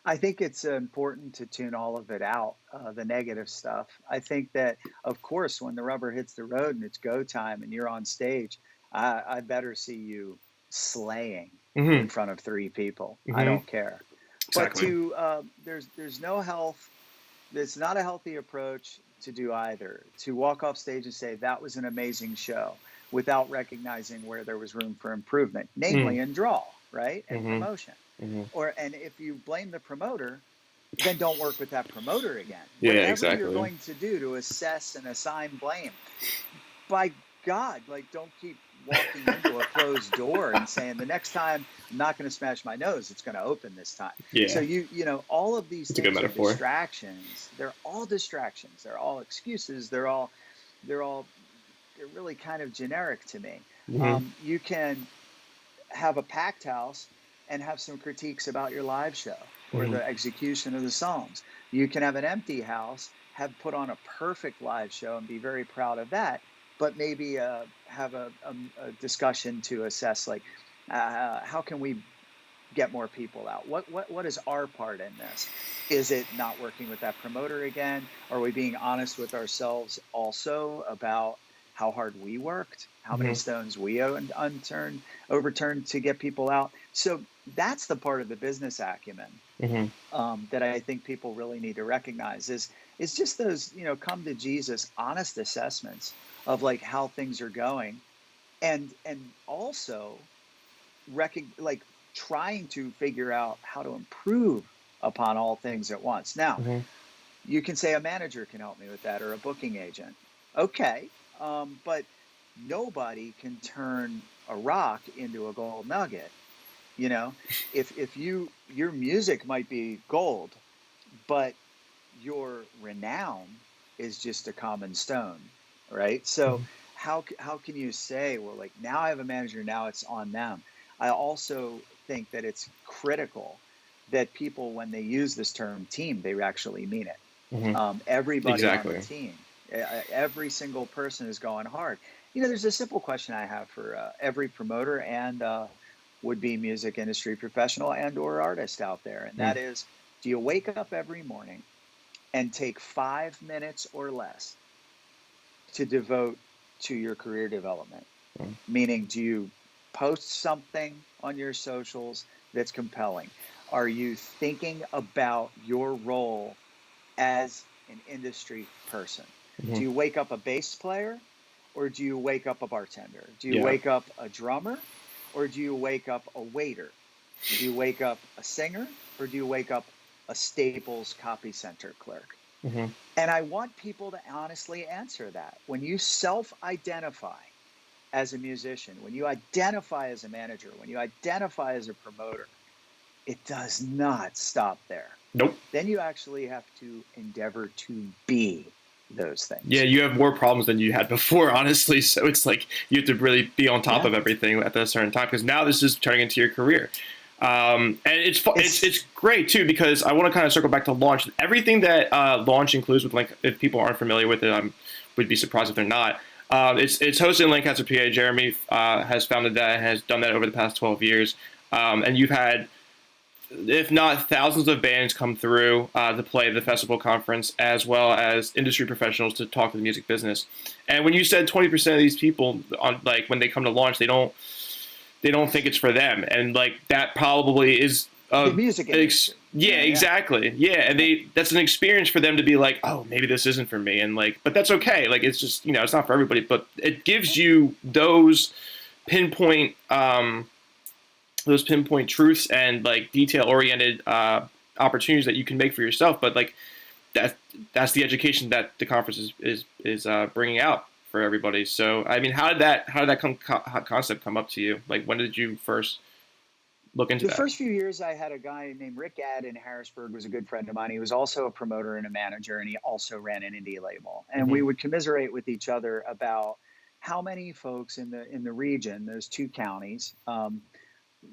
S2: I think it's important to tune all of it out, the negative stuff. I think that, of course, when the rubber hits the road and it's go time and you're on stage, I better see you slaying in
S1: Mm-hmm.
S2: front of three people. I
S1: Mm-hmm.
S2: don't care. But
S1: Exactly.
S2: there's no health. It's not a healthy approach to do either. To walk off stage and say that was an amazing show without recognizing where there was room for improvement, namely in draw, right, and
S1: Mm-hmm.
S2: promotion.
S1: Mm-hmm.
S2: And if you blame the promoter, then don't work with that promoter again.
S1: Yeah,
S2: Whatever you're
S1: exactly.
S2: going to do to assess and assign blame, by God, like, don't keep walking into a closed door and saying the next time I'm not going to smash my nose, it's going to open this time. So
S1: Yeah,
S2: all of these
S1: it's a good
S2: things are
S1: metaphor.
S2: distractions. They're all distractions. They're all excuses. They're really kind of generic to me.
S1: Mm-hmm.
S2: You can have a packed house and have some critiques about your live show or
S1: Mm-hmm.
S2: the execution of the songs. You can have an empty house, have put on a perfect live show and be very proud of that, but maybe have a discussion to assess, like, how can we get more people out? What is our part in this? Is it not working with that promoter again? Are we being honest with ourselves also about how hard we worked, how many
S1: Mm-hmm.
S2: stones we overturned to get people out? So that's the part of the business acumen,
S1: Mm-hmm.
S2: that I think people really need to recognize is just those, come to Jesus honest assessments of like how things are going, and also like trying to figure out how to improve upon all things at once. Now,
S1: Mm-hmm.
S2: you can say a manager can help me with that or a booking agent. Okay. But nobody can turn a rock into a gold nugget. You know, if your music might be gold, but your renown is just a common stone, right? So how can you say, well, like, now I have a manager, now it's on them? I also think that it's critical that people, when they use this term team, they actually mean it.
S1: Mm-hmm.
S2: Everybody on the
S1: Exactly.
S2: team, every single person is going hard. There's a simple question I have for every promoter and would-be music industry professional and or artist out there, and
S1: Mm-hmm.
S2: that is, do you wake up every morning and take 5 minutes or less to devote to your career development? Meaning, do you post something on your socials that's compelling? Are you thinking about your role as an industry person? Do
S1: Mm-hmm.
S2: you wake up a bass player, or do you wake up a bartender? Do you
S1: Yeah.
S2: wake up a drummer, or do you wake up a waiter? Do you wake up a singer, or do you wake up a Staples copy center clerk?
S1: Mm-hmm.
S2: And I want people to honestly answer that. When you self identify as a musician, when you identify as a manager, when you identify as a promoter, it does not stop there.
S1: Nope.
S2: Then you actually have to endeavor to be those
S1: Yeah,
S2: things.
S1: you have more problems than you had before, honestly. So it's like you have to really be on top
S2: Yeah.
S1: of everything at a certain time because now this is turning into your career. And it's great too because I want to kind of circle back to launch. Everything that launch includes, with like if people aren't familiar with it, I would be surprised if they're not. It's hosted in Lancaster, PA. Jeremy has founded that and has done that over the past 12 years. And you've had, if not thousands of bands come through to play the festival conference, as well as industry professionals to talk to the music business. And when you said 20% of these people, like when they come to launch, they don't think it's for them, and like that probably is
S2: the music industry.
S1: Yeah, exactly. Yeah, and that's an experience for them to be like, oh, maybe this isn't for me, and like, but that's okay. Like, it's just, it's not for everybody, but it gives you pinpoint um, those pinpoint truths and like detail oriented opportunities that you can make for yourself. But like that's the education that the conference is bringing out for everybody. So I mean, how did that concept come up to you? Like, when did you first look into
S2: The
S1: that?
S2: first few years, I had a guy named Rick Gadd in Harrisburg, was a good friend of mine. He was also a promoter and a manager, and he also ran an indie label. And we
S1: Mm-hmm.
S2: would commiserate with each other about how many folks in the region, those two counties,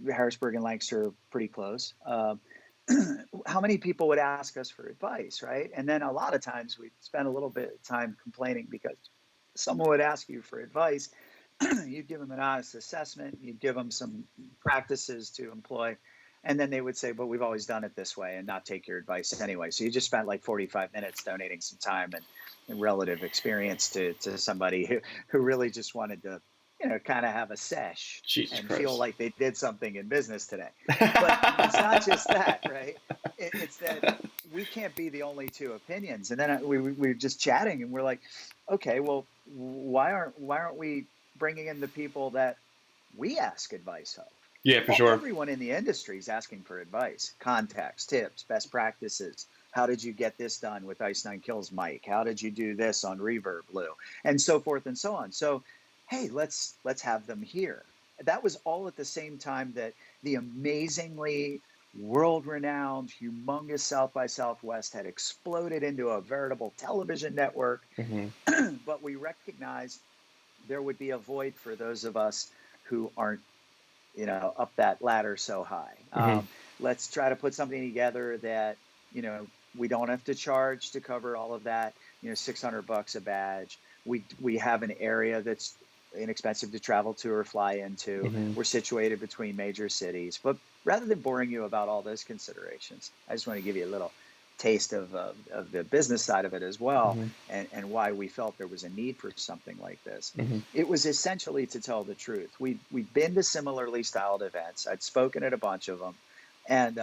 S2: Harrisburg and Lancaster, are pretty close. How many people would ask us for advice, right? And then a lot of times we'd spend a little bit of time complaining because someone would ask you for advice. You'd give them an honest assessment, you'd give them some practices to employ, and then they would say, but we've always done it this way, and not take your advice anyway. So you just spent like 45 minutes donating some time and relative experience to somebody who really just wanted to, kind of have a sesh
S1: Jesus
S2: and feel
S1: Christ.
S2: like they did something in business today. But it's not just that, right? It's that we can't be the only two opinions. And then we were just chatting, and we're like, okay, well, why aren't we bringing in the people that we ask advice of?
S1: Yeah, for sure.
S2: Everyone in the industry is asking for advice, contacts, tips, best practices. How did you get this done with Ice Nine Kills mic? How did you do this on Reverb Blue? And so forth and so on. So, hey, let's have them here. That was all at the same time that the amazingly world-renowned, humongous South by Southwest had exploded into a veritable television network.
S1: Mm-hmm.
S2: But we recognized there would be a void for those of us who aren't, up that ladder so high.
S1: Mm-hmm.
S2: Let's try to put something together that, we don't have to charge to cover all of that. $600 a badge. We have an area that's inexpensive to travel to or fly into.
S1: Mm-hmm.
S2: We're situated between major cities. But rather than boring you about all those considerations, I just want to give you a little taste of the business side of it as well,
S1: mm-hmm.
S2: and why we felt there was a need for something like this.
S1: Mm-hmm.
S2: It was essentially to tell the truth. We'd been to similarly styled events. I'd spoken at a bunch of them, and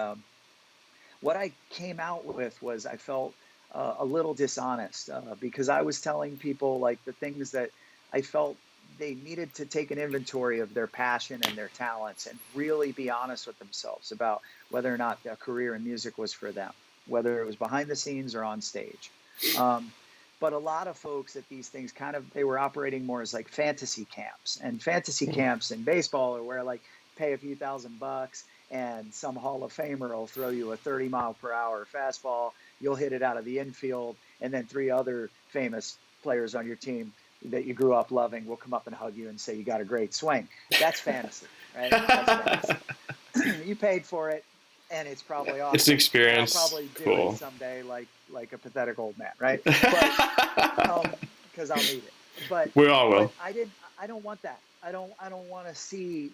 S2: what I came out with was I felt a little dishonest because I was telling people like the things that I felt they needed to take an inventory of their passion and their talents and really be honest with themselves about whether or not a career in music was for them, whether it was behind the scenes or on stage. But a lot of folks at these things they were operating more as like fantasy camps, and fantasy camps in baseball are where like pay a few $1,000 and some Hall of Famer will throw you a 30-mile-per-hour fastball. You'll hit it out of the infield, and then 3 other famous players on your team that you grew up loving will come up and hug you and say you got a great swing. That's fantasy, right? That's fantasy. You paid for it, and it's probably awesome.
S1: It's an experience.
S2: I'll probably do
S1: cool.
S2: it someday, like a pathetic old man, right? But because I'll need it. But
S1: we all will.
S2: But I don't want that. I don't want to see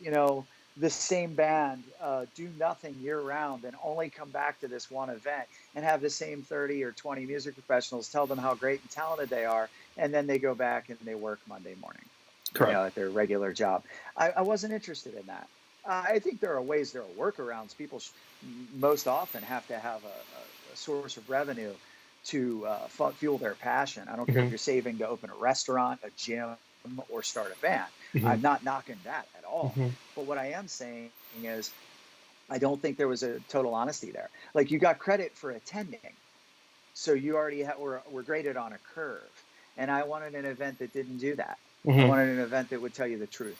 S2: the same band do nothing year round and only come back to this one event and have the same 30 or 20 music professionals tell them how great and talented they are, and then they go back and they work Monday morning, at their regular job. I wasn't interested in that. I think there are workarounds. People most often have to have a source of revenue to fuel their passion. I don't care if you're saving to open a restaurant, a gym, or start a band. I'm not knocking that at all. But what I am saying is I don't think there was a total honesty there. Like, you got credit for attending, so you already were graded on a curve. And I wanted an event that didn't do that. I wanted an event that would tell you the truth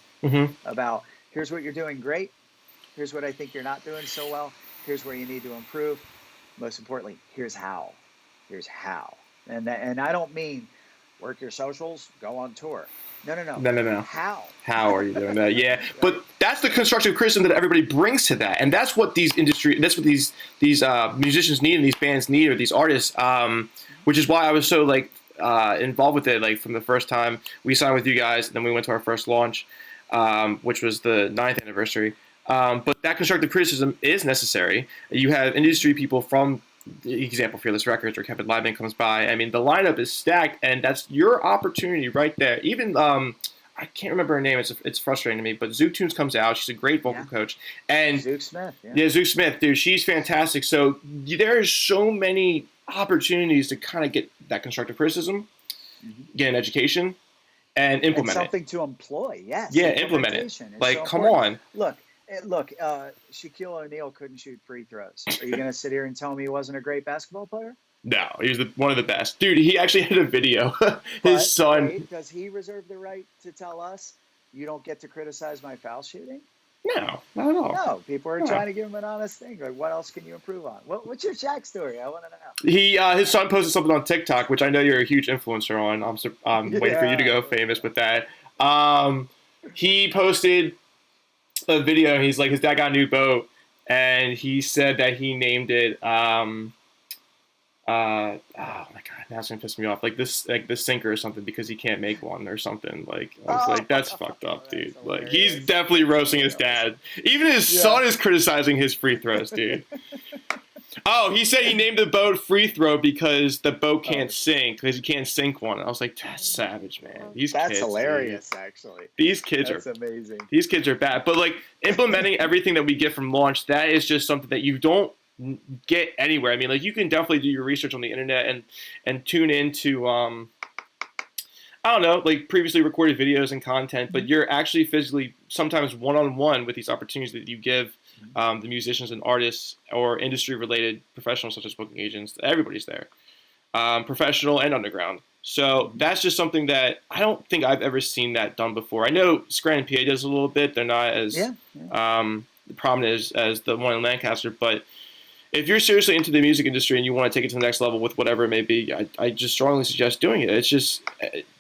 S2: about here's what you're doing great, here's what I think you're not doing so well, here's where you need to improve. most importantly, here's how. Here's how. And I don't mean work your socials, go on tour. No, no, no.
S1: No, no, no.
S2: How?
S1: How are you doing that? Yeah,
S2: Right?
S1: but that's the constructive criticism that everybody brings to that, and that's what that's what these musicians need and these bands need, or these artists. Which is why I was so like involved with it, like from the first time we signed with you guys, and then we went to our first launch, which was the 9th anniversary. But that constructive criticism is necessary. You have industry people from, the example, Fearless Records or Kevin Lyman comes by. I mean, the lineup is stacked, and that's your opportunity right there. Even I can't remember her name. It's frustrating to me, but Zook Tunes comes out. She's a great vocal
S2: Yeah.
S1: coach, and
S2: Zook Smith. Yeah.
S1: yeah, Zook Smith, dude, she's fantastic. So there's so many opportunities to kind of get that constructive criticism, get an education, and
S2: And
S1: implement it.
S2: something to employ. Yes.
S1: Yeah, implement it.
S2: Implementation is
S1: Like,
S2: so
S1: come
S2: important.
S1: on.
S2: Look, Shaquille O'Neal couldn't shoot free throws. Are you going to sit here and tell me he wasn't a great basketball player?
S1: No, he was one of the best. Dude, he actually had a video. His
S2: But
S1: son.
S2: wait, does he reserve the right to tell us you don't get to criticize my foul shooting?
S1: No, not at all.
S2: No, people are
S1: No.
S2: trying to give him an honest thing. Like, what else can you improve on? What's your Shaq story? I want to know.
S1: His son posted something on TikTok, which I know you're a huge influencer on. I'm waiting for you to go famous with that. He posted a video, and he's like, his dad got a new boat, and he said that he named it oh my god, now it's gonna piss me off. Like the sinker or something, because he can't make one or something. Like, I was like, that's fucked up, dude. Like, he's definitely roasting his dad. Even his son is criticizing his free throws, dude. Oh, he said he named the boat Free Throw because the boat can't sink, because he can't sink one. I was like, that's savage, man.
S2: That's hilarious, actually.
S1: These kids
S2: That's amazing.
S1: These kids are bad. But like implementing everything that we get from launch, that is just something that you don't get anywhere. I mean, like, you can definitely do your research on the internet and tune into I don't know, like previously recorded videos and content, but you're actually physically sometimes one-on-one with these opportunities that you give the musicians and artists or industry-related professionals such as booking agents. Everybody's there, professional and underground. So that's just something that I don't think I've ever seen that done before. I know Scranton, PA does a little bit. They're not as prominent as the one in Lancaster, but if you're seriously into the music industry and you want to take it to the next level with whatever it may be, I just strongly suggest doing it. It's just,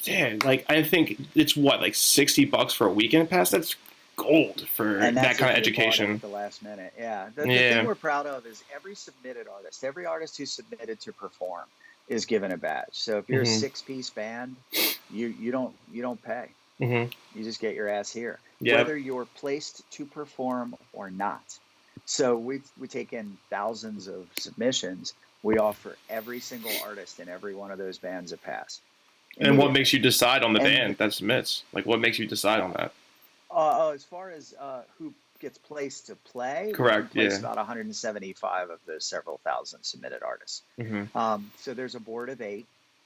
S1: damn, like, I think it's what, like $60 for a weekend pass? That's gold for that kind of education.
S2: At the last minute, yeah. The thing we're proud of is every submitted artist, every artist who submitted to perform is given a badge. So if you're a 6-piece band, you don't pay. You just get your ass here, whether you're placed to perform or not. So we take in thousands of submissions. We offer every single artist in every one of those bands a pass.
S1: And what makes you decide on the band that submits? Like, what makes you decide on that?
S2: As far as who gets placed to play,
S1: correct?
S2: We place about 175 of those several thousand submitted artists. So there's a board of 8,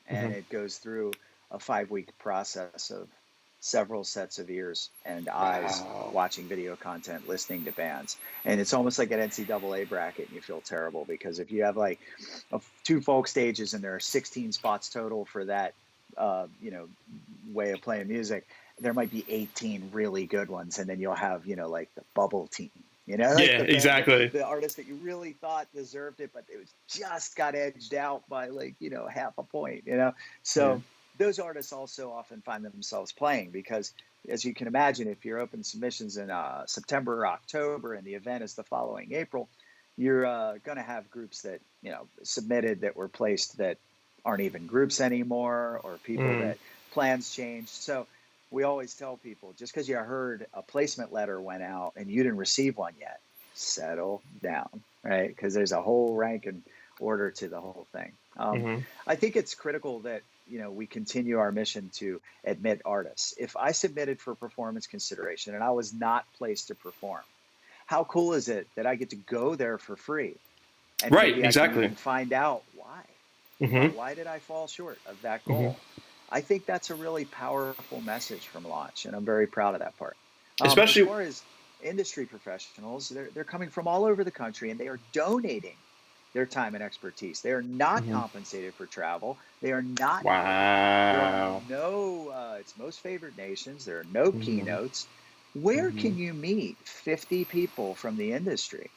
S2: and it goes through a 5-week process of several sets of ears and eyes watching video content, listening to bands. And it's almost like an NCAA bracket, and you feel terrible because if you have like 2 folk stages and there are 16 spots total for that way of playing music, there might be 18 really good ones, and then you'll have like the bubble team, like
S1: exactly,
S2: the artist that you really thought deserved it, but it was just got edged out by half a point, so those artists also often find themselves playing because, as you can imagine, if you're open submissions in September or October and the event is the following April, you're going to have groups that submitted that were placed that aren't even groups anymore, or people that plans changed. So we always tell people, just because you heard a placement letter went out and you didn't receive one yet, settle down, right? Because there's a whole rank and order to the whole thing. I think it's critical that we continue our mission to admit artists. If I submitted for performance consideration and I was not placed to perform, how cool is it that I get to go there for free? And
S1: exactly.
S2: And find out why. Why did I fall short of that goal? I think that's a really powerful message from launch, and I'm very proud of that part.
S1: Especially
S2: as far as industry professionals, they're coming from all over the country, and they are donating their time and expertise. They are not compensated for travel. They are not.
S1: Wow.
S2: There are no, it's most favored nations. There are no keynotes. Where can you meet 50 people from the industry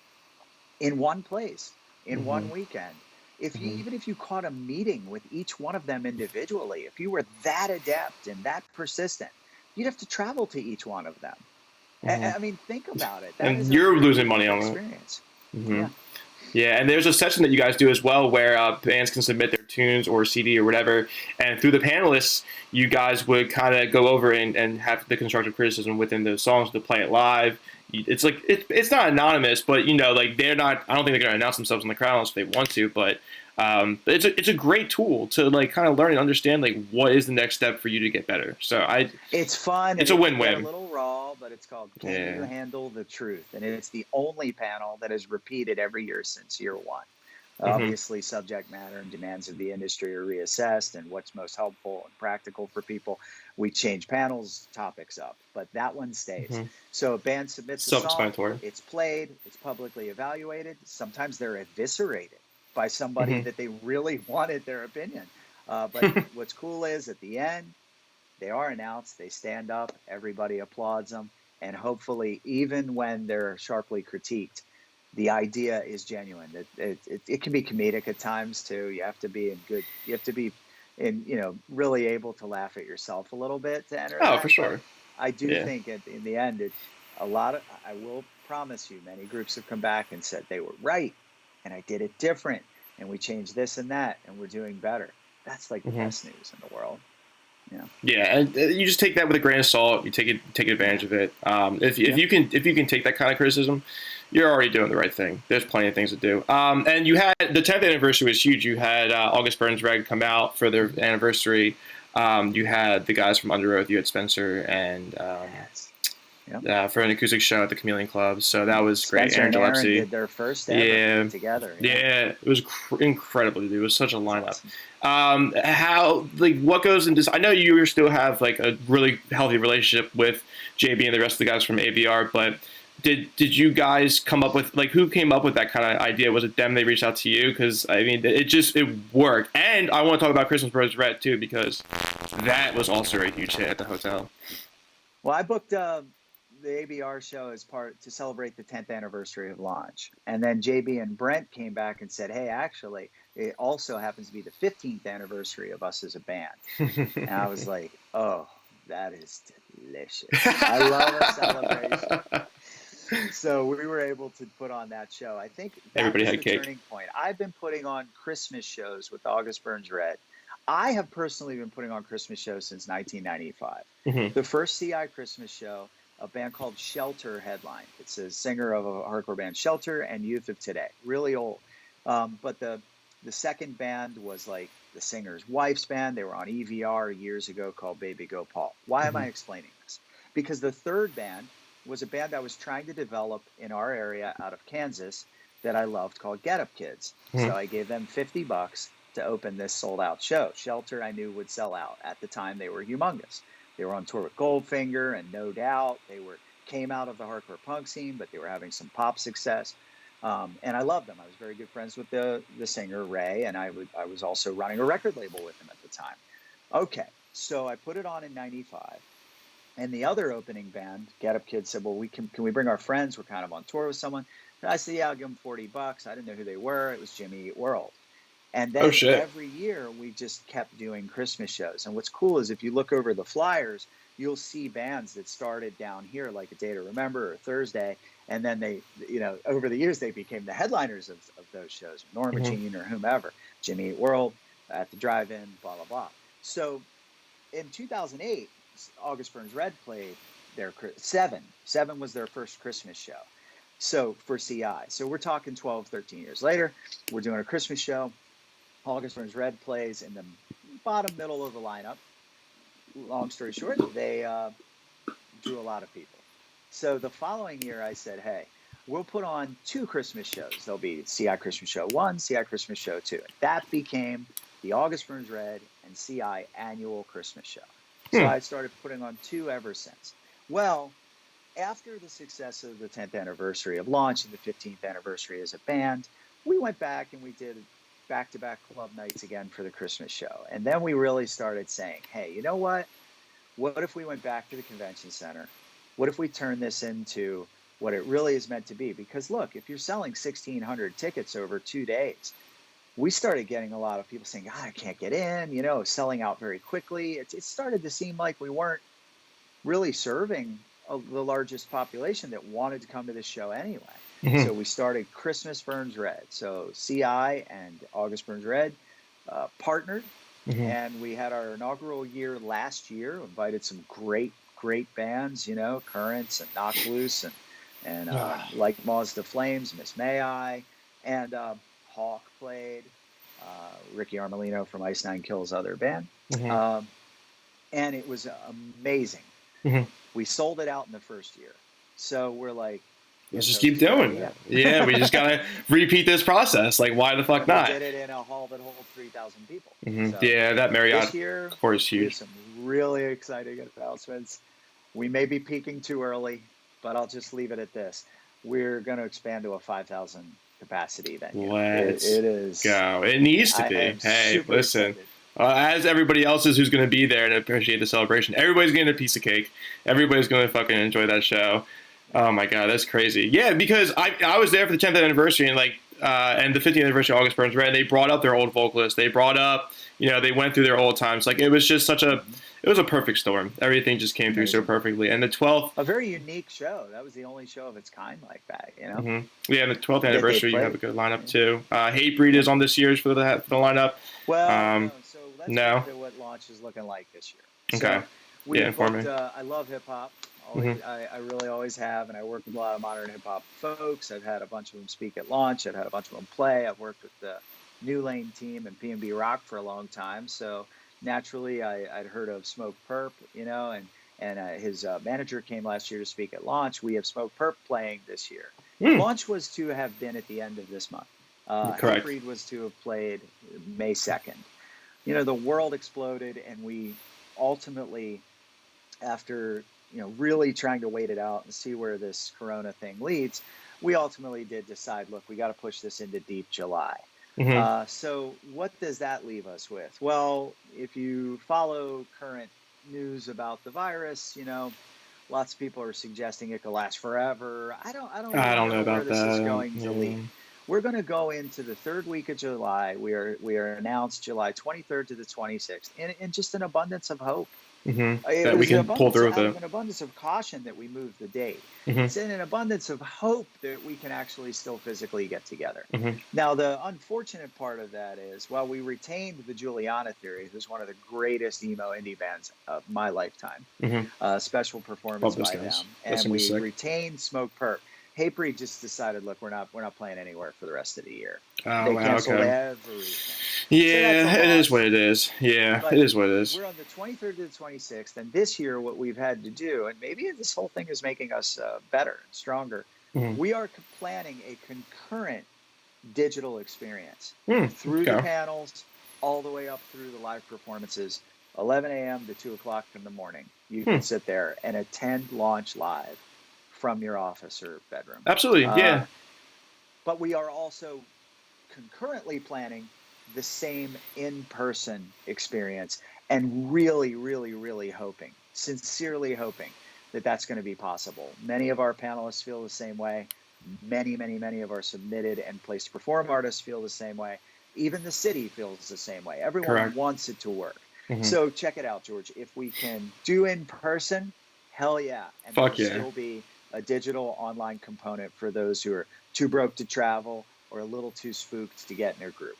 S2: in one place in
S1: Mm-hmm.
S2: one weekend. If you,
S1: Mm-hmm.
S2: even if you caught a meeting with each one of them individually, if you were that adept and that persistent, you'd have to travel to each one of them.
S1: Mm-hmm.
S2: I mean, think about it. That is
S1: And
S2: a
S1: you're
S2: really
S1: losing money
S2: unique
S1: on it.
S2: experience.
S1: Mm-hmm.
S2: Yeah.
S1: Yeah, and there's a session that you guys do as well where bands can submit their tunes or CD or whatever, and through the panelists, you guys would kind of go over and have the constructive criticism within those songs to play it live. It's like it's not anonymous, but like they're not. I don't think they're going to announce themselves in the crowd unless they want to. But it's a great tool to like kind of learn and understand like what is the next step for you to get better. So
S2: It's fun
S1: it's
S2: and
S1: a
S2: it can get a
S1: win-win.
S2: little raw, but it's called Can You
S1: Yeah.
S2: Handle the Truth? And it's the only panel that is repeated every year since year one.
S1: Mm-hmm.
S2: Obviously, subject matter and demands of the industry are reassessed and what's most helpful and practical for people. We change panels, topics up, but that one stays.
S1: Mm-hmm.
S2: So a band submits a song,
S1: Self-explanatory.
S2: it's played, it's publicly evaluated. Sometimes they're eviscerated by somebody
S1: Mm-hmm.
S2: that they really wanted their opinion. But what's cool is at the end, they are announced, they stand up, everybody applauds them, and hopefully, even when they're sharply critiqued, the idea is genuine. It can be comedic at times too. You have to be in good. You have to be in really able to laugh at yourself a little bit to enter
S1: Oh, for
S2: that. But
S1: sure.
S2: I do
S1: Yeah.
S2: think in the end, a lot of. I will promise you, many groups have come back and said they were right, and I did it different, and we changed this and that, and we're doing better. That's like the
S1: Mm-hmm.
S2: best news in the world. Yeah.
S1: Yeah, and you just take that with a grain of salt. You take advantage
S2: Yeah.
S1: of it. If
S2: Yep.
S1: you can take that kind of criticism, you're already doing the right thing. There's plenty of things to do. And you had the 10th anniversary was huge. You had August Burns Red come out for their anniversary. You had the guys from Under Oath. You had Spencer and
S2: Yes. Yep.
S1: for an acoustic show at the Chameleon Club. So that was great.
S2: Spencer
S1: Aaron
S2: and Aaron
S1: Gillespie.
S2: did their first ever
S1: Yeah,
S2: together. Yeah.
S1: yeah, it was incredible to do. It was such a
S2: It was
S1: lineup.
S2: awesome.
S1: How like what goes into? I know you still have like a really healthy relationship with JB and the rest of the guys from ABR, but did you guys come up with like who came up with that kind of idea? Was it them? They reached out to you because I mean it worked. And I want to talk about Christmas Brothers Red too because that was also a huge hit at the hotel.
S2: Well, I booked the ABR show as part to celebrate the 10th anniversary of launch. And then JB and Brent came back and said, hey, actually, it also happens to be the 15th anniversary of us as a band. And I was like, oh, that is delicious. I love a celebration. So we were able to put on that show. I think that
S1: Everybody
S2: was
S1: had
S2: the
S1: cake.
S2: turning point. I've been putting on Christmas shows with August Burns Red. I have personally been putting on Christmas shows since 1995.
S1: Mm-hmm.
S2: The first CI Christmas show, a band called Shelter headline. It's a singer of a hardcore band, Shelter, and Youth of Today. Really old. But the second band was like the singer's wife's band. They were on EVR years ago called Baby Go Paul. Why am I explaining this? Because the third band was a band I was trying to develop in our area out of Kansas that I loved called Get Up Kids.
S1: Mm-hmm.
S2: So I gave them $50 to open this sold out show. Shelter I knew would sell out. At the time they were humongous. They were on tour with Goldfinger and No Doubt. They came out of the hardcore punk scene, but they were having some pop success. And I loved them. I was very good friends with the singer Ray, and I was also running a record label with him at the time. Okay, so I put it on in '95. And the other opening band, Get Up Kids, said, well, can we bring our friends? We're kind of on tour with someone. And I said, yeah, I'll give them $40. I didn't know who they were. It was Jimmy Eat World. And then every year we just kept doing Christmas shows. And what's cool is if you look over the flyers, you'll see bands that started down here, like A Day to Remember or Thursday. And then they, over the years, they became the headliners of those shows, Norma Jean or whomever, Jimmy Eat World, at the drive-in, blah, blah, blah. So in 2008, August Burns Red played their Seven was their first Christmas show. So for CI, so we're talking 12, 13 years later, we're doing a Christmas show. August Burns Red plays in the bottom middle of the lineup. Long story short, they drew a lot of people. So the following year, I said, hey, we'll put on 2 Christmas shows. There'll be CI Christmas Show 1, CI Christmas Show 2. That became the August Burns Red and CI annual Christmas show. So I started putting on 2 ever since. Well, after the success of the 10th anniversary of launch and the 15th anniversary as a band, we went back and we did back-to-back club nights again for the Christmas show. And then we really started saying, hey, you know what? What if we went back to the convention center? What if we turned this into what it really is meant to be. Because look, if you're selling 1,600 tickets over 2 days, we started getting a lot of people saying, God, I can't get in, selling out very quickly. It started to seem like we weren't really serving the largest population that wanted to come to this show anyway.
S1: Mm-hmm.
S2: So we started Christmas Burns Red. So CI and August Burns Red partnered,
S1: Mm-hmm.
S2: and we had our inaugural year last year. Invited some great bands, Currents and Knock Loose and Like Moths to Flames, Miss May I, and Hawk played. Ricky Armelino from Ice Nine Kills other band,
S1: Mm-hmm.
S2: and it was amazing.
S1: Mm-hmm.
S2: We sold it out in the first year, so we're like,
S1: Let's just
S2: so
S1: keep
S2: try it
S1: doing
S2: again.
S1: it. Yeah, we just gotta repeat this process. Like, why the fuck
S2: And we
S1: not?
S2: did it in a hall that holds 3,000 people.
S1: Mm-hmm.
S2: So
S1: Yeah, that Marriott,
S2: this year,
S1: of course,
S2: we have
S1: huge.
S2: some really exciting announcements. We may be peaking too early, but I'll just leave it at this. We're going to expand to a 5,000 capacity venue.
S1: Let's
S2: It is.
S1: go. It needs to
S2: I
S1: be.
S2: am
S1: Hey,
S2: super
S1: listen.
S2: excited.
S1: As everybody else is who's going to be there and appreciate the celebration, everybody's getting a piece of cake. Everybody's going to fucking enjoy that show. Oh my god, that's crazy. Yeah, because I was there for the 10th anniversary and the 15th anniversary of August Burns Red. They brought up their old vocalists. They brought up, they went through their old times. Like, it was just it was a perfect storm. Everything just came through so perfectly. And the 12th,
S2: a very unique show. That was the only show of its kind like that,
S1: Mm-hmm. Yeah, and the 12th anniversary, you have a good lineup too. Hatebreed is on this year's for the lineup.
S2: Well, no. So let's
S1: no.
S2: look at what launch is looking like this year.
S1: Okay.
S2: So we
S1: inform me.
S2: I love hip hop. I really always have, and I work with a lot of modern hip hop folks. I've had a bunch of them speak at launch. I've had a bunch of them play. I've worked with the New Lane team and P&B Rock for a long time. So naturally, I'd heard of Smoke Perp, and his manager came last year to speak at launch. We have Smoke Perp playing this year. Launch was to have been at the end of this month.
S1: Correct.
S2: Hatebreed was to have played May 2nd. The world exploded, and we ultimately, after really trying to wait it out and see where this Corona thing leads, we ultimately did decide, look, we got to push this into deep July.
S1: Mm-hmm.
S2: So what does that leave us with? Well, if you follow current news about the virus, lots of people are suggesting it could last forever. I don't know
S1: about
S2: where this
S1: that.
S2: is going to lead. We're going to go into the third week of July. We are announced July 23rd to the 26th, in just an abundance of hope.
S1: Mm-hmm. That we can pull through with it.
S2: An abundance of caution that we moved the date.
S1: Mm-hmm.
S2: It's in an abundance of hope that we can actually still physically get together.
S1: Mm-hmm.
S2: Now, the unfortunate part of that is, while we retained the Juliana Theory, who's one of the greatest emo indie bands of my lifetime, special performance by them, and we retained Smoke Perp. Hatebreed just decided, look, we're not playing anywhere for the rest of the year. They canceled everything.
S1: Yeah, so it is what it is. Yeah, but it is what it is.
S2: We're on the 23rd to the 26th, and this year what we've had to do, and maybe this whole thing is making us better and stronger, we are planning a concurrent digital experience through the panels, all the way up through the live performances, 11 a.m. to 2 o'clock in the morning. You can sit there and attend launch live from your office or bedroom.
S1: Absolutely, yeah.
S2: But we are also concurrently planning the same in-person experience, and really, really, really hoping, sincerely hoping, that that's going to be possible. Many of our panelists feel the same way. Many, many, many of our submitted and placed to perform artists feel the same way. Even the city feels the same way. Everyone wants it to work. So check it out, George. If we can do in person, hell yeah. And there'll still be a digital online component for those who are too broke to travel or a little too spooked to get in their group.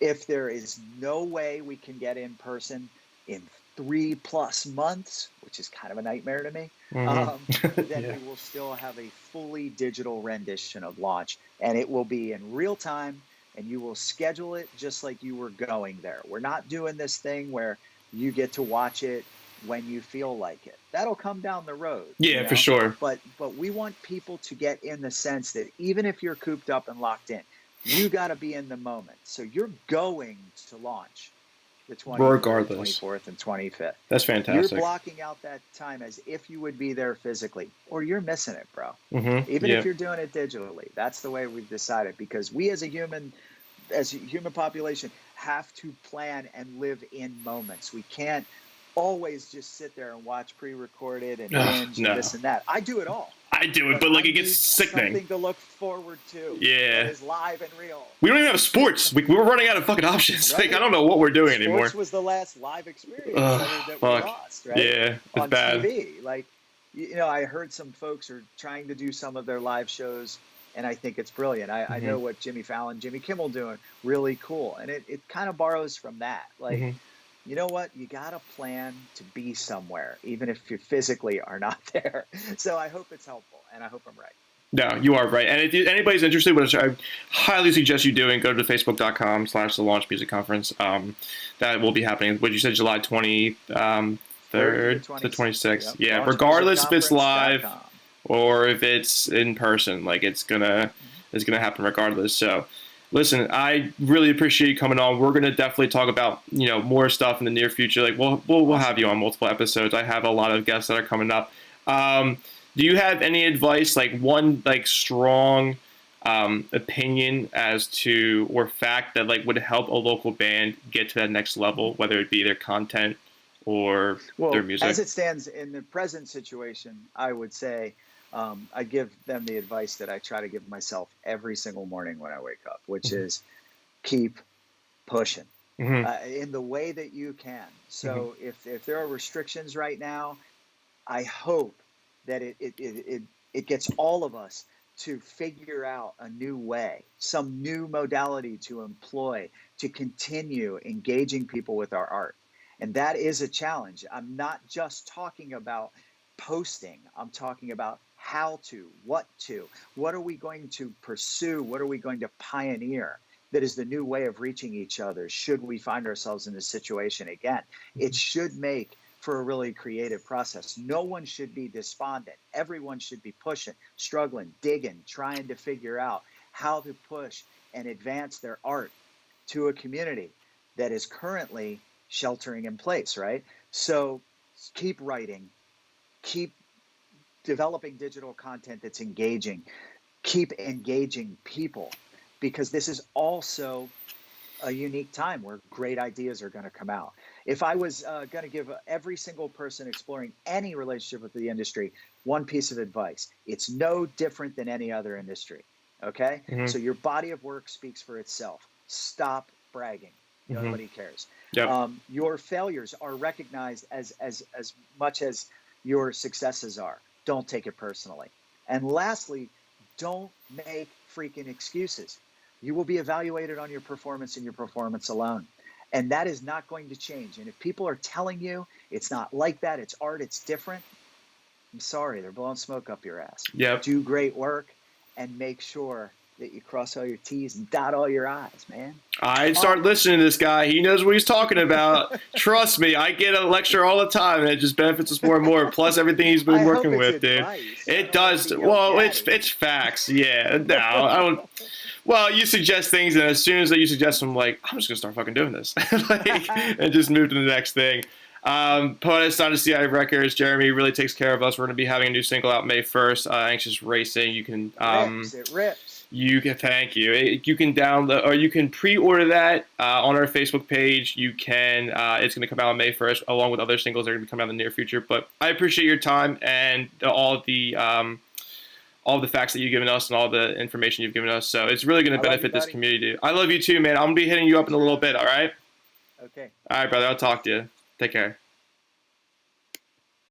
S2: If there is no way we can get in person in 3+ months, which is kind of a nightmare to me, then we will still have a fully digital rendition of launch, and it will be in real time, and you will schedule it just like you were going there. We're not doing this thing where you get to watch it when you feel like it. That'll come down the road.
S1: Yeah, for sure.
S2: But we want people to get in the sense that even if you're cooped up and locked in, you got to be in the moment. So you're going to launch the 23rd, 24th, and 25th.
S1: That's fantastic.
S2: You're blocking out that time as if you would be there physically, or you're missing it, bro.
S1: Mm-hmm.
S2: Even if you're doing it digitally. That's the way we've decided, because we as a human population have to plan and live in moments. We can't always just sit there and watch pre-recorded and binge and this and that. I do it all.
S1: I do it, but like
S2: I
S1: it gets
S2: need
S1: sickening.
S2: something to look forward to.
S1: Yeah.
S2: That is live and real.
S1: We don't even have sports. We're running out of fucking options.
S2: Right?
S1: Like I don't know what we're doing anymore.
S2: Sports was the last live experience
S1: Ugh,
S2: that we
S1: fuck.
S2: lost, right?
S1: Yeah, it's
S2: On
S1: bad.
S2: TV. Like, I heard some folks are trying to do some of their live shows, and I think it's brilliant. I
S1: Hmm.
S2: know what Jimmy Fallon, Jimmy Kimmel doing, really cool. And it kind of borrows from that. Like,
S1: Hmm.
S2: you know what? You got to plan to be somewhere, even if you physically are not there. So I hope it's helpful, and I hope I'm right.
S1: No, you are right. And if anybody's interested, which I highly suggest you doing, go to facebook.com/the Launch Music Conference. That will be happening. What you said, July 23rd to the 26th.
S2: Yep.
S1: Yeah, regardless if it's live
S2: launchmusicconference.com.
S1: or if it's in person, like it's gonna happen regardless. So, listen, I really appreciate you coming on. We're gonna definitely talk about more stuff in the near future. Like we'll have you on multiple episodes. I have a lot of guests that are coming up. Do you have any advice, like one like strong opinion as to or fact that like would help a local band get to that next level, whether it be their content or their music?
S2: As it stands in the present situation, I would say I give them the advice that I try to give myself every single morning when I wake up, which is keep pushing in the way that you can. So if there are restrictions right now, I hope that it gets all of us to figure out a new way, some new modality to employ to continue engaging people with our art. And that is a challenge. I'm not just talking about posting. I'm talking about how to, what are we going to pursue? What are we going to pioneer? That is the new way of reaching each other. Should we find ourselves in this situation again? It should make for a really creative process. No one should be despondent. Everyone should be pushing, struggling, digging, trying to figure out how to push and advance their art to a community that is currently sheltering in place, right? So keep writing, keep developing digital content that's engaging, keep engaging people, because this is also a unique time where great ideas are going to come out. If I was going to give every single person exploring any relationship with the industry one piece of advice, it's no different than any other industry. Okay? So your body of work speaks for itself. Stop bragging. Nobody cares.
S1: Yep.
S2: Your failures are recognized as much as your successes are. Don't take it personally. And lastly, don't make freaking excuses. You will be evaluated on your performance and your performance alone. And that is not going to change. And if people are telling you it's not like that, it's art, it's different, I'm sorry, they're blowing smoke up your ass.
S1: Yep.
S2: Do great work and make sure that you cross all your T's and dot all your I's, man.
S1: I'd start listening to this guy. He knows what he's talking about. Trust me, I get a lecture all the time, and it just benefits us more and more. Plus everything he's been working with, dude. It does. Well, it's facts. Yeah. No, I don't. Well, you suggest things, and as soon as you suggest them, like, I'm just gonna start fucking doing this, and just move to the next thing. Poeta signed to CI Records. Jeremy really takes care of us. We're gonna be having a new single out May 1st. Anxious Racing. You can.
S2: It rips.
S1: You can thank you. You can download or you can pre-order that on our Facebook page. You can. It's going to come out on May 1st, along with other singles that are going to come out in the near future. But I appreciate your time and all the facts that you've given us and all the information you've given us. So it's really going to benefit this community. I love you too, man. I'm going to be hitting you up in a little bit. All right.
S2: Okay.
S1: All right, brother. I'll talk to you. Take care.